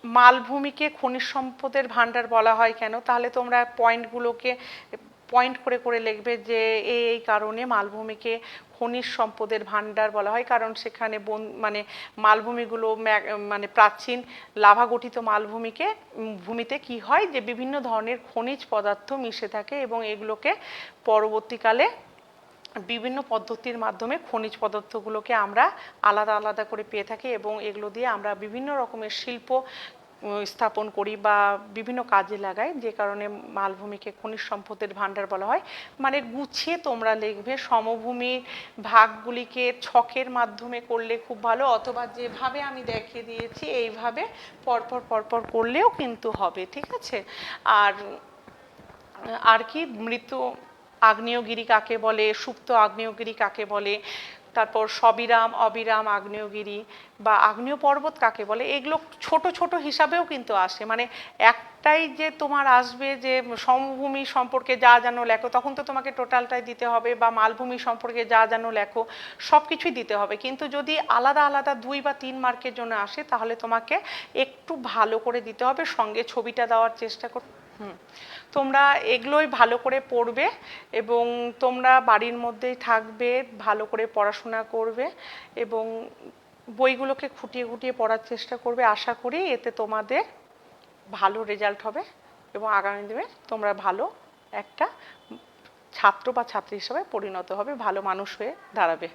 Speaker 2: মালভূমিকে খনিজ সম্পদের ভাণ্ডার বলা হয় কেন, তাহলে তোমরা পয়েন্টগুলোকে পয়েন্ট করে করে লিখবে যে এই কারণে মালভূমিকে খনিজ সম্পদের ভাণ্ডার বলা হয়, কারণ সেখানে মানে মালভূমিগুলো মানে প্রাচীন লাভা গঠিত ভূমিতে কি হয় যে বিভিন্ন ধরনের খনিজ পদার্থ মিশে থাকে এবং এগুলোকে পরবর্তীকালে বিভিন্ন পদ্ধতির মাধ্যমে খনিজ পদার্থগুলোকে আমরা আলাদা আলাদা করে পেয়ে থাকি এবং এগুলো দিয়ে আমরা বিভিন্ন রকমের শিল্প স্থাপন করি বা বিভিন্ন কাজে লাগাই, যে কারণে মালভূমিকে খনিজ সম্পদের ভাণ্ডার বলা হয়। মানে গুছিয়ে তোমরা লিখবে, সমভূমির ভাগগুলিকে ছকের মাধ্যমে করলে খুব ভালো, অথবা যেভাবে আমি দেখিয়ে দিয়েছি এইভাবে পরপর পরপর করলেও কিন্তু হবে। ঠিক আছে, আর কি মৃত আগ্নেয়গিরি কাকে বলে, সুপ্ত আগ্নেয়গিরি কাকে বলে, তারপর সবিরাম, অবিরাম, আগ্নেয়গিরি বা আগ্নেয় পর্বত কাকে বলে, এগুলো ছোট ছোট হিসাবেও কিন্তু আসে। মানে একটাই যে তোমার আসবে যে সমভূমি সম্পর্কে যা জানো লেখো, তখন তো তোমাকে টোটালটাই দিতে হবে, বা মালভূমি সম্পর্কে যা জানো লেখো, সব কিছুই দিতে হবে। কিন্তু যদি আলাদা আলাদা 2 বা 3 মার্কের জন্য আসে, তাহলে তোমাকে একটু ভালো করে দিতে হবে, সঙ্গে ছবিটা দেওয়ার চেষ্টা কর। তোমরা এগুলোই ভালো করে পড়বে এবং তোমরা বাড়ির মধ্যেই থাকবে, ভালো করে পড়াশোনা করবে এবং বইগুলোকে খুঁটিয়ে খুঁটিয়ে পড়ার চেষ্টা করবে। আশা করি এতে তোমাদের ভালো রেজাল্ট হবে এবং আগামী দিনে তোমরা ভালো একটা ছাত্র বা ছাত্রী হিসাবে পরিণত হবে, ভালো মানুষ হয়ে দাঁড়াবে।